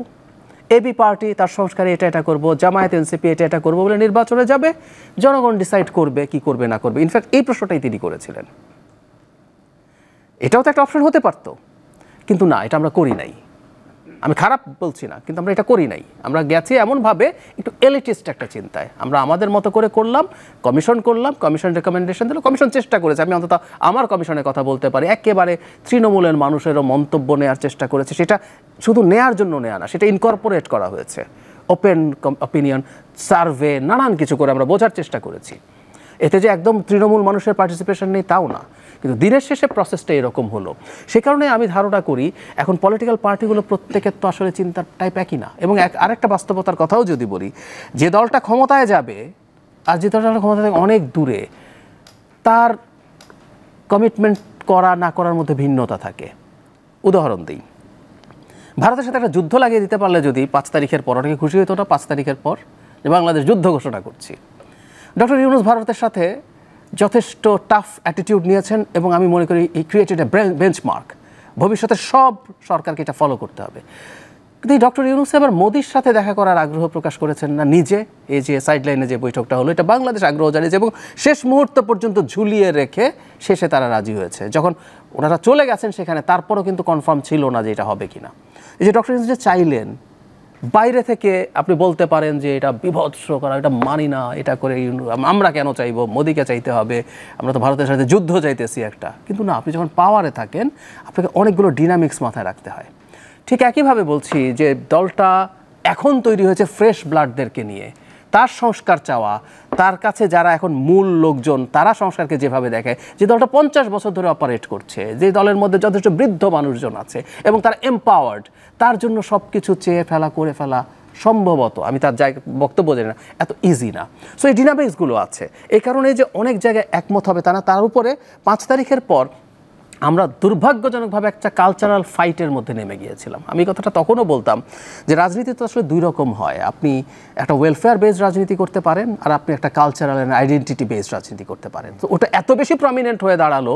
এবি পার্টি তার সংস্কারে এটা করব, জামায়াত এনসিপি এটা করব বলে নির্বাচনে যাবে, জনগণ ডিসাইড করবে কি করবে না করবে। ইনফ্যাক্ট এই প্রশ্নটাই তিনি করেছিলেন। এটাও তো একটা অপশন হতে পারতো, কিন্তু না, এটা আমরা করি নাই। আমি খারাপ বলছি না, কিন্তু আমরা এটা করি নাই। আমরা গেছি এমনভাবে একটু এলিটিস্ট একটা চিন্তায়, আমরা আমাদের মতো করে করলাম, কমিশন রেকমেন্ডেশন দিল, কমিশন চেষ্টা করেছে, আমি অন্তত আমার কমিশনের কথা বলতে পারি, একেবারে তৃণমূলের মানুষেরও মন্তব্য নেওয়ার চেষ্টা করেছে। সেটা শুধু নেয়ার জন্য নেয়া না, সেটা ইনকর্পোরেট করা হয়েছে, ওপেন অপিনিয়ন সার্ভে, নানান কিছু করে আমরা বোঝার চেষ্টা করেছি। এতে যে একদম তৃণমূল মানুষের পার্টিসিপেশন নেই তাও না, কিন্তু দিনের শেষে প্রসেসটা এরকম হলো। সে কারণে আমি ধারণা করি এখন পলিটিক্যাল পার্টিগুলো প্রত্যেকের তো আসলে চিন্তার টাইপ একই না। এবং আরেকটা বাস্তবতার কথাও যদি বলি, যে দলটা ক্ষমতায় যাবে আর যে দলটা ক্ষমতা থেকে অনেক দূরে, তার কমিটমেন্ট করা না করার মধ্যে ভিন্নতা থাকে। উদাহরণ দিই, ভারতের সাথে একটা যুদ্ধ লাগিয়ে দিতে পারলে যদি 5 তারিখের পর, অনেকে খুশি হতো না 5 তারিখের পর যে বাংলাদেশ যুদ্ধ ঘোষণা করছি। ডক্টর ইউনূস ভারতের সাথে যথেষ্ট টাফ অ্যাটিটিউড নিয়েছেন এবং আমি মনে করি এই ক্রিয়েটেড এ বেঞ্চমার্ক, ভবিষ্যতে সব সরকারকে এটা ফলো করতে হবে। কিন্তু ডক্টর ইউনূস এবার মোদির সাথে দেখা করার আগ্রহ প্রকাশ করেছেন না নিজে, এই যে সাইডলাইনে যে বৈঠকটা হলো এটা বাংলাদেশ আগ্রহ জানিয়েছে এবং শেষ মুহূর্ত পর্যন্ত ঝুলিয়ে রেখে শেষে তারা রাজি হয়েছে। যখন ওনারা চলে গেছেন সেখানে তারপরও কিন্তু কনফার্ম ছিল না যে এটা হবে কিনা। এই যে ডক্টর ইউনূস যে চাইলেন, বাইরে থেকে আপনি বলতে পারেন যে এটা বিভৎস করা, এটা মানি না, এটা করে আমরা কেন চাইবো, মোদিকে চাইতে হবে, আমরা তো ভারতের সাথে যুদ্ধ চাইতেছি একটা। কিন্তু না, আপনি যখন পাওয়ারে থাকেন আপনাকে অনেকগুলো ডিনামিক্স মাথায় রাখতে হয়। ঠিক একইভাবে বলছি যে দলটা এখন তৈরি হয়েছে ফ্রেশ ব্লাডদেরকে নিয়ে, তার সংস্কার চাওয়া, তার কাছে যারা এখন মূল লোকজন তারা সংস্কারকে যেভাবে দেখে, যে দলটা 50 বছর ধরে অপারেট করছে, যে দলের মধ্যে যথেষ্ট বৃদ্ধ মানুষজন আছে এবং তারা এম্পাওয়ার্ড, তার জন্য সব কিছু চেয়ে ফেলা করে ফেলা সম্ভবত, আমি তার বক্তব্য জানি না, এত ইজি না। সো এই ডিনামিক্সগুলো আছে। এই কারণে যে অনেক জায়গায় একমত হবে তা না। তার উপরে 5 তারিখের পর আমরা দুর্ভাগ্যজনকভাবে একটা কালচারাল ফাইটের মধ্যে নেমে গিয়েছিলাম। আমি কথাটা তখনও বলতাম যে রাজনীতি তো আসলে 2 রকম হয়। আপনি একটা ওয়েলফেয়ার বেসড রাজনীতি করতে পারেন আর আপনি একটা কালচারাল অ্যান্ড আইডেন্টিটি বেসড রাজনীতি করতে পারেন। তো ওটা এত বেশি প্রমিনেন্ট হয়ে দাঁড়ালো,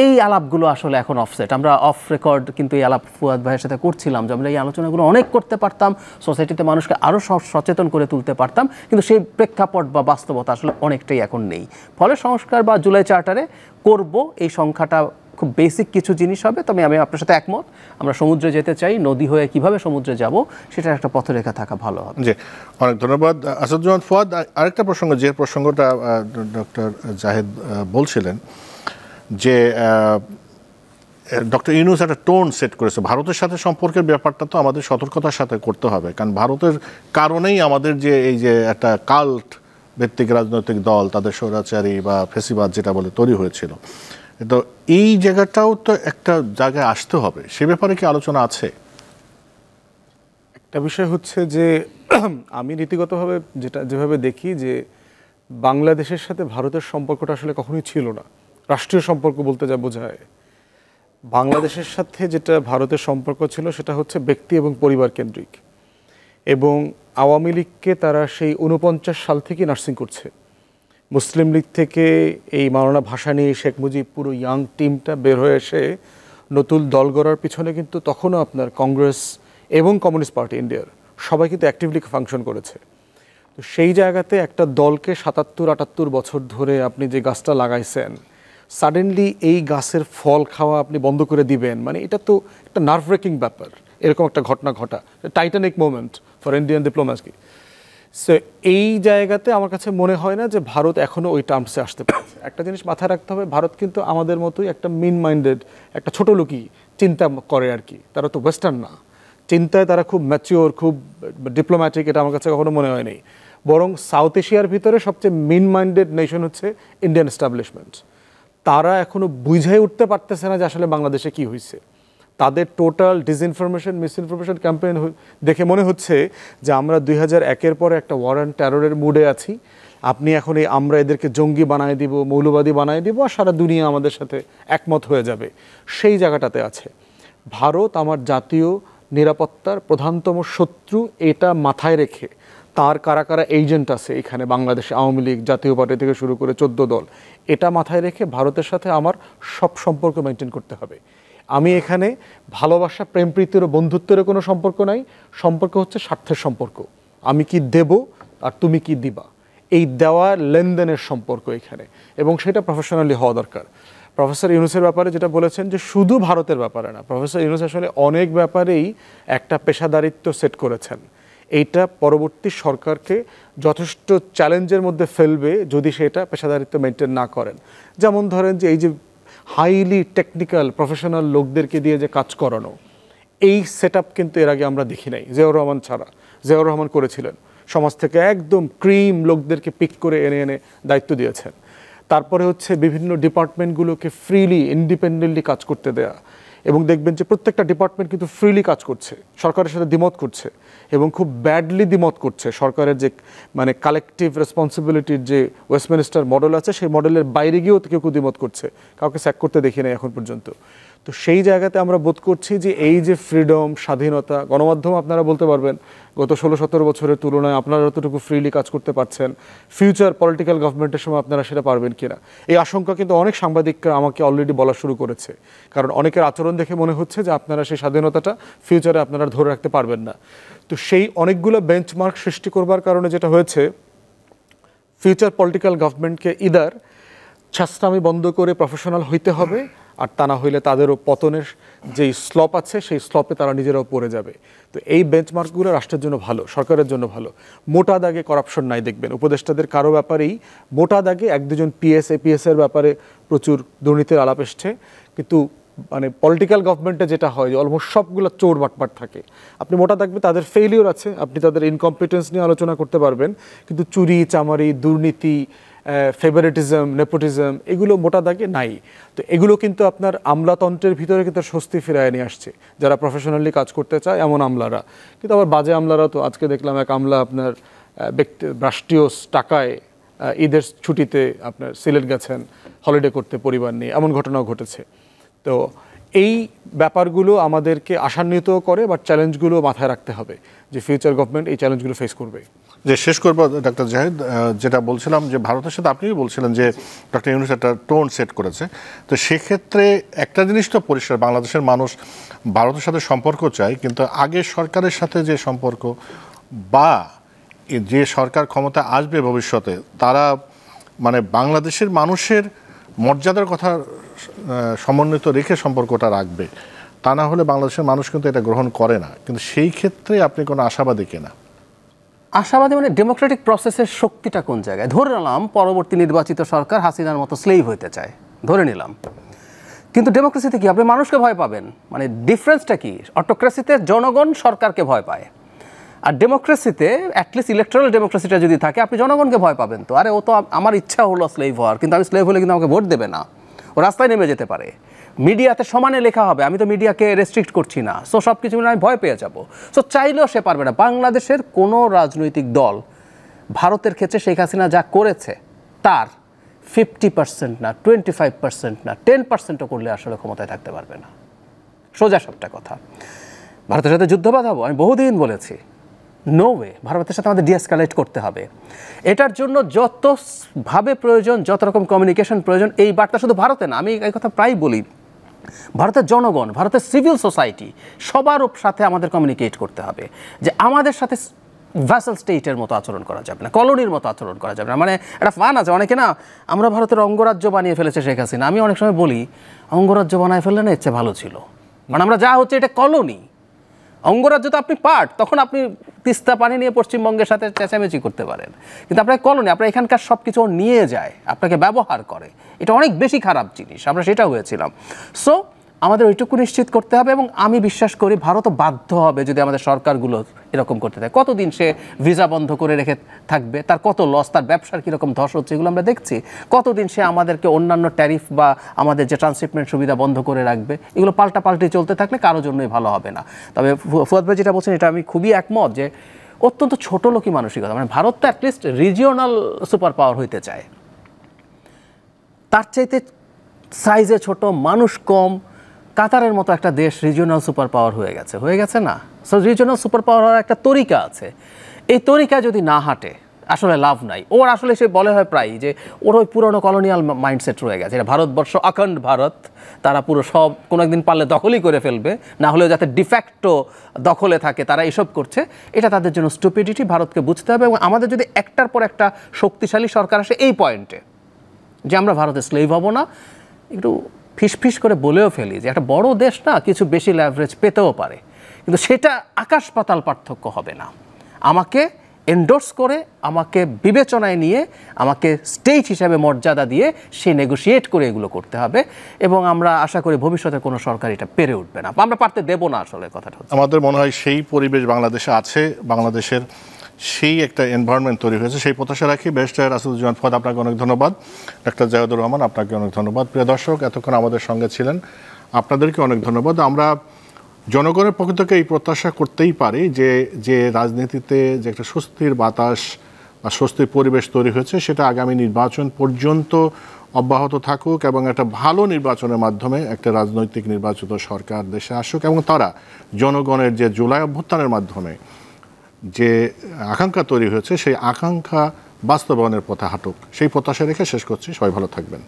এই আলাপগুলো আসলে এখন অফসেট। আমরা অফ রেকর্ড কিন্তু এই আলাপ ফুয়াদ ভাইয়ের সাথে করছিলাম যে আমরা এই আলোচনাগুলো অনেক করতে পারতাম, সোসাইটিতে মানুষকে আরও সচেতন করে তুলতে পারতাম, কিন্তু সেই প্রেক্ষাপট বা বাস্তবতা আসলে অনেকটাই এখন নেই। ফলে সংস্কার বা জুলাই চার্টারে করব, এই সংখ্যাটা খুব বেসিক কিছু জিনিস হবে। তবে আমি আপনার সাথে একমত, আমরা সমুদ্রে যেতে চাই, নদী হয়ে কিভাবে সমুদ্রে যাব সেটার একটা পথরেখা থাকা ভালো হবে। জি, অনেক ধন্যবাদ আসাদুজ্জামান ফুয়াদ। আরেকটা প্রসঙ্গ, যে প্রসঙ্গটা ডক্টর জাহেদ বলছিলেন যে ডক্টর ইউনূস একটা টোন সেট করেছে ভারতের সাথে সম্পর্কের ব্যাপারটা তো আমাদের সতর্কতার সাথে করতে হবে, কারণ ভারতের কারণেই আমাদের যে এই যে একটা কাল্ট ভিত্তিক রাজনৈতিক দল, তাদের স্বৈরাচারী বা ফেসিবাদ যেটা বলে তৈরি হয়েছিল, তো এই জায়গাটাও তো একটা জায়গায় আসতে হবে। সে ব্যাপারে কি আলোচনা আছে? একটা বিষয় হচ্ছে যে আমি নীতিগতভাবে যেভাবে দেখি যে বাংলাদেশের সাথে ভারতের সম্পর্কটা আসলে কখনোই ছিল না। রাষ্ট্রীয় সম্পর্ক বলতে যা বোঝায়, বাংলাদেশের সাথে যেটা ভারতের সম্পর্ক ছিল সেটা হচ্ছে ব্যক্তি এবং পরিবার কেন্দ্রিক। এবং আওয়ামী লীগকে তারা সেই 49 সাল থেকে নার্সিং করছে। মুসলিম লীগ থেকে এই মাওলানা ভাসানী, শেখ মুজিব, পুরো ইয়াং টিমটা বের হয়ে এসে নতুন দল গড়ার পিছনে কিন্তু তখনও আপনার কংগ্রেস এবং কমিউনিস্ট পার্টি ইন্ডিয়ার সবাই কিন্তু অ্যাক্টিভলি ফাংশন করেছে। তো সেই জায়গাতে একটা দলকে 77-78 বছর ধরে আপনি যে গাছটা লাগাইছেন, সাডেনলি এই গাছের ফল খাওয়া আপনি বন্ধ করে দিবেন, মানে এটা তো একটা নার্ভ ব্রেকিং ব্যাপার। এরকম একটা ঘটনা ঘটা, Titanic moment for Indian diplomacy. So এই জায়গাতে আমার কাছে মনে হয় না যে ভারত এখনও ওই টার্মসে আসতে পারছে। একটা জিনিস মাথায় রাখতে হবে, ভারত কিন্তু আমাদের মতোই একটা মিন মাইন্ডেড, একটা ছোট লোকই চিন্তা করে আর কি। তারা তো ওয়েস্টার্ন না, চিন্তায় তারা খুব ম্যাচিওর, খুব ডিপ্লোম্যাটিক, এটা আমার কাছে কখনো মনে হয়নি। বরং সাউথ এশিয়ার ভিতরে সবচেয়ে মিন মাইন্ডেড নেশন হচ্ছে ইন্ডিয়ান এস্টাবলিশমেন্ট। তারা এখনও বুঝে উঠতে পারতেছে না যে আসলে বাংলাদেশে কি হয়েছে। তাদের টোটাল ডিসইনফরমেশন, মিসইনফরমেশন ক্যাম্পেইন দেখে মনে হচ্ছে যে আমরা 2001-এর পরে একটা ওয়ার অ্যান্ড টেররের মুডে আছি। আপনি এখন আমরা এদেরকে জঙ্গি বানায় দিব, মৌলবাদী বানায় দিব, আর সারা দুনিয়া আমাদের সাথে একমত হয়ে যাবে, সেই জায়গাটাতে আছে। ভারত আমার জাতীয় নিরাপত্তার প্রধানতম শত্রু, এটা মাথায় রেখে তার কারা কারা এজেন্ট আছে এখানে বাংলাদেশে, আওয়ামী লীগ, জাতীয় পার্টি থেকে শুরু করে 14 দল, এটা মাথায় রেখে ভারতের সাথে আমার সব সম্পর্ক মেনটেন করতে হবে। আমি এখানে ভালোবাসা, প্রেম প্রীতির ও বন্ধুত্বের কোনো সম্পর্ক নাই, সম্পর্ক হচ্ছে স্বার্থের সম্পর্ক। আমি কি দেব আর তুমি কি দিবা, এই দেওয়ার লেনদেনের সম্পর্ক এখানে, এবং সেটা প্রফেশনালি হওয়া দরকার। প্রফেসর ইউনূসের ব্যাপারে যেটা বলেছেন যে শুধু ভারতের ব্যাপারে না, প্রফেসর ইউনূস আসলে অনেক ব্যাপারেই একটা পেশাদারিত্ব সেট করেছেন। এইটা পরবর্তী সরকারকে যথেষ্ট চ্যালেঞ্জের মধ্যে ফেলবে যদি সেটা পেশাদারিত্ব মেনটেন না করেন। যেমন ধরেন যে এই যে হাইলি টেকনিক্যাল প্রফেশনাল লোকদেরকে দিয়ে যে কাজ করানো, এই সেট আপ কিন্তু এর আগে আমরা দেখি নাই, জিয়াউর রহমান ছাড়া। জিয়াউর রহমান করেছিলেন, সমাজ থেকে একদম ক্রিম লোকদেরকে পিক করে এনে এনে দায়িত্ব দিয়েছেন। তারপরে হচ্ছে বিভিন্ন ডিপার্টমেন্টগুলোকে ফ্রিলি ইন্ডিপেন্ডেন্টলি কাজ করতে দেয়া, এবং দেখবেন যে প্রত্যেকটা ডিপার্টমেন্ট কিন্তু ফ্রিলি কাজ করছে, সরকারের সাথে দ্বিমত করছে, এবং খুব ব্যাডলি দ্বিমত করছে। সরকারের যে মানে কালেকটিভ রেসপন্সিবিলিটির যে ওয়েস্টমিনিস্টার মডেল আছে, সেই মডেলের বাইরে গিয়েও কেউ কেউ দ্বিমত করছে, কাউকে স্যাক করতে দেখি নাই এখন পর্যন্ত। তো সেই জায়গাতে আমরা বোধ করছি যে এই যে ফ্রিডম, স্বাধীনতা, গণমাধ্যম আপনারা বলতে পারবেন গত 16-17 বছরের তুলনায় আপনারা যতটুকু ফ্রিলি কাজ করতে পারছেন, ফিউচার পলিটিক্যাল গভর্নমেন্টের সময় আপনারা সেটা পারবেন কিনা, এই আশঙ্কা কিন্তু অনেক সাংবাদিকরা আমাকে অলরেডি বলা শুরু করেছে। কারণ অনেকের আচরণ দেখে মনে হচ্ছে যে আপনারা সেই স্বাধীনতাটা ফিউচারে আপনারা ধরে রাখতে পারবেন না। তো সেই অনেকগুলো বেঞ্চমার্ক সৃষ্টি করবার কারণে যেটা হয়েছে, ফিউচার পলিটিক্যাল গভর্নমেন্টকে ইদার ছাস্তামি বন্ধ করে প্রফেশনাল হইতে হবে, আর তা না হইলে তাদেরও পতনের যেই স্লপ আছে সেই স্লপে তারা নিজেরাও পড়ে যাবে। তো এই বেঞ্চমার্কগুলো রাষ্ট্রের জন্য ভালো, সরকারের জন্য ভালো। মোটা দাগে করাপশন নাই দেখবেন, উপদেষ্টাদের কারো ব্যাপারেই মোটা দাগে 1-2 পিএস এপিএস এর ব্যাপারে প্রচুর দুর্নীতির আলাপ এসছে, কিন্তু মানে পলিটিক্যাল গভর্নমেন্টে যেটা হয় যে অলমোস্ট সবগুলো চোর বাটপাট থাকে। আপনি মোটা থাকবে তাদের ফেইলিওর আছে, আপনি তাদের ইনকম্পিটেন্স নিয়ে আলোচনা করতে পারবেন, কিন্তু চুরি চামারি, দুর্নীতি, ফেভারিটিজম, নেপোটিজম এগুলো মোটা দাগে নাই। তো এগুলো কিন্তু আপনার আমলাতন্ত্রের ভিতরে কিন্তু স্বস্তি ফিরায় নিয়ে আসছে যারা প্রফেশনালি কাজ করতে চায় এমন আমলারা। কিন্তু আবার বাজে আমলারা, তো আজকে দেখলাম এক আমলা আপনার রাষ্ট্রীয় টাকায় ঈদের ছুটিতে আপনার সিলেট গেছেন হলিডে করতে পরিবার নিয়ে, এমন ঘটনাও ঘটেছে। তো এই ব্যাপারগুলো আমাদেরকে আশান্বিত করে, বাট চ্যালেঞ্জগুলো মাথায় রাখতে হবে যে ফিউচার গভর্নমেন্ট এই চ্যালেঞ্জগুলো ফেস করবে। যে শেষ করবো ডক্টর জাহিদ, যেটা বলছিলাম যে ভারতের সাথে আপনিও বলছিলেন যে ডক্টর ইউনূস একটা টোন সেট করেছে, তো সেক্ষেত্রে একটা জিনিস তো পরিষ্কার, বাংলাদেশের মানুষ ভারতের সাথে সম্পর্ক চায়, কিন্তু আগের সরকারের সাথে যে সম্পর্ক বা যে সরকার ক্ষমতা আসবে ভবিষ্যতে, তারা মানে বাংলাদেশের মানুষের মর্যাদার কথা সমন্বিত রেখে সম্পর্কটা রাখবে, তা না হলে বাংলাদেশের মানুষ কিন্তু এটা গ্রহণ করে না। কিন্তু সেই ক্ষেত্রে আপনি কোনো আশাবাদী কিনা? আশাবাদী মানে ডেমোক্রেটিক প্রসেসের শক্তিটা কোন জায়গায়? ধরে নিলাম পরবর্তী নির্বাচিত সরকার হাসিনার মতো স্লেভ হইতে চায়, ধরে নিলাম, কিন্তু ডেমোক্রেসিতে কি আপনি মানুষকে ভয় পাবেন? মানে ডিফারেন্সটা কি? অটোক্রেসিতে জনগণ সরকারকে ভয় পায়, আর ডেমোক্রেসিতে অ্যাটলিস্ট ইলেকট্রাল ডেমোক্রেসিটা যদি থাকে আপনি জনগণকে ভয় পাবেন। তো আরে ও তো আমার ইচ্ছা হলো স্লেভ হওয়ার, কিন্তু আমি স্লেভ হলে কিন্তু আমাকে ভোট দেবে না, ও রাস্তায় নেমে যেতে পারে, মিডিয়াতে সমানে লেখা হবে, আমি তো মিডিয়াকে রেস্ট্রিক্ট করছি না, সো সব কিছু আমি ভয় পেয়ে যাব। সো চাইলেও সে পারবে না। বাংলাদেশের কোনো রাজনৈতিক দল ভারতের ক্ষেত্রে শেখ হাসিনা যা করেছে তার 50% না, 25% না, 10%ও করলে আসলে ক্ষমতায় থাকতে পারবে না। সোজা সবটা কথা। ভারতের সাথে যুদ্ধ বাঁধাবো, আমি বহুদিন বলেছি, নো ওয়ে। ভারতের সাথে আমাদের ডিএসকালেট করতে হবে। এটার জন্য যতভাবে প্রয়োজন, যত রকম কমিউনিকেশন প্রয়োজন, এই বার্তা শুধু ভারতে না, আমি এই কথা প্রায় বলি, ভারতের জনগণ, ভারতের সিভিল সোসাইটি সবার সাথে আমাদের কমিউনিকেট করতে হবে যে আমাদের সাথে ভ্যাসেল স্টেটের মতো আচরণ করা যাবে না, কলোনির মতো আচরণ করা যাবে না। মানে একটা ফান আছে অনেকে না, আমরা ভারতের অঙ্গরাজ্য বানিয়ে ফেলেছে শেখ হাসিনা। আমি অনেক সময় বলি অঙ্গরাজ্য বানায় ফেললে না ইচ্ছে ভালো ছিল, মানে আমরা যা হচ্ছে এটা কলোনি। অঙ্গরাজ্য তো আপনি পার্ট, তখন আপনি তিস্তা পানি নিয়ে পশ্চিমবঙ্গের সাথে চেঁচামেচি করতে পারেন, কিন্তু আপনার কলোনি, আপনার এখানকার সব কিছু নিয়ে যায়, আপনাকে ব্যবহার করে, এটা অনেক বেশি খারাপ জিনিস। আমরা সেটা হয়েছিলাম। সো আমাদের ওইটুকু নিশ্চিত করতে হবে, এবং আমি বিশ্বাস করি ভারতও বাধ্য হবে যদি আমাদের সরকারগুলো এরকম করতে থাকে। কতদিন সে ভিসা বন্ধ করে রেখে থাকবে, তার কত লস, তার ব্যবসার কীরকম ধস হচ্ছে এগুলো আমরা দেখছি। কতদিন সে আমাদেরকে অন্যান্য ট্যারিফ বা আমাদের যে ট্রান্সশিপমেন্ট সুবিধা বন্ধ করে রাখবে, এগুলো পাল্টাপাল্টি চলতে থাকলে কারোর জন্যই ভালো হবে না। তবে ফুয়াদ ভাই যেটা বলছেন এটা আমি খুবই একমত, যে অত্যন্ত ছোট লোকই মানসিকতা, মানে ভারত তো অ্যাটলিস্ট রিজিওনাল সুপার পাওয়ার হইতে চায়, তার চাইতে সাইজে ছোট, মানুষ কম, কাতারের মতো একটা দেশ রিজিওনাল সুপার পাওয়ার হয়ে গেছে না। সো রিজিওনাল সুপার পাওয়ার হওয়ার একটা তরিকা আছে, এই তরিকা যদি না হাঁটে আসলে লাভ নাই। ওর আসলে সে বলে হয় প্রায় যে ওর ওই পুরনো কলোনিয়াল মাইন্ডসেট রয়ে গেছে, এটা ভারতবর্ষ অখণ্ড ভারত, তারা পুরো সব কোনো একদিন পারলে দখলই করে ফেলবে, না হলেও যাতে ডিফ্যাক্টো দখলে থাকে, তারা এসব করছে। এটা তাদের জন্য স্টুপিডিটি, ভারতকে বুঝতে হবে। এবং আমাদের যদি একটার পর একটা শক্তিশালী সরকার আসে এই পয়েন্টে যে আমরা ভারতের স্লেভ হব না, একটু ফিসফিস করে বলেও ফেলি যে একটা বড় দেশ না কিছু বেশি ল্যাভারেজ পেতেও পারে, কিন্তু সেটা আকাশ পাতাল পার্থক্য হবে না। আমাকে এন্ডোর্স করে, আমাকে বিবেচনায় নিয়ে, আমাকে স্টেট হিসাবে মর্যাদা দিয়ে সে নেগোশিয়েট করে এগুলো করতে হবে। এবং আমরা আশা করি ভবিষ্যতে কোনো সরকার এটা পেরে উঠবে না, আমরা পারতে দেবো না। আসলে কথাটা হচ্ছে আমাদের মনে হয় সেই পরিবেশ বাংলাদেশে আছে। বাংলাদেশের সেই একটা এনভায়রনমেন্ট তৈরি হয়েছে, সেই প্রত্যাশা রাখি। ব্যারিস্টার আসাদুজ্জামান ফুয়াদ, আপনাকে অনেক ধন্যবাদ। ডাক্তার জাহিদুর রহমান, আপনাকে অনেক ধন্যবাদ। প্রিয় দর্শক, এতক্ষণ আমাদের সঙ্গে ছিলেন, আপনাদেরকে অনেক ধন্যবাদ। আমরা জনগণের পক্ষ থেকে এই প্রত্যাশা করতেই পারি যে রাজনীতিতে যে একটা স্বস্তির বাতাস বা স্বস্তির পরিবেশ তৈরি হয়েছে, সেটা আগামী নির্বাচন পর্যন্ত অব্যাহত থাকুক এবং একটা ভালো নির্বাচনের মাধ্যমে একটা রাজনৈতিক নির্বাচিত সরকার দেশে আসুক, এবং তারা জনগণের যে জুলাই অভ্যুত্থানের মাধ্যমে যে আকাঙ্ক্ষা তৈরি হয়েছে সেই আকাঙ্ক্ষা বাস্তবায়নের পথে হাঁটুক, সেই প্রত্যাশা রেখে শেষ করছি। সবাই ভালো থাকবেন।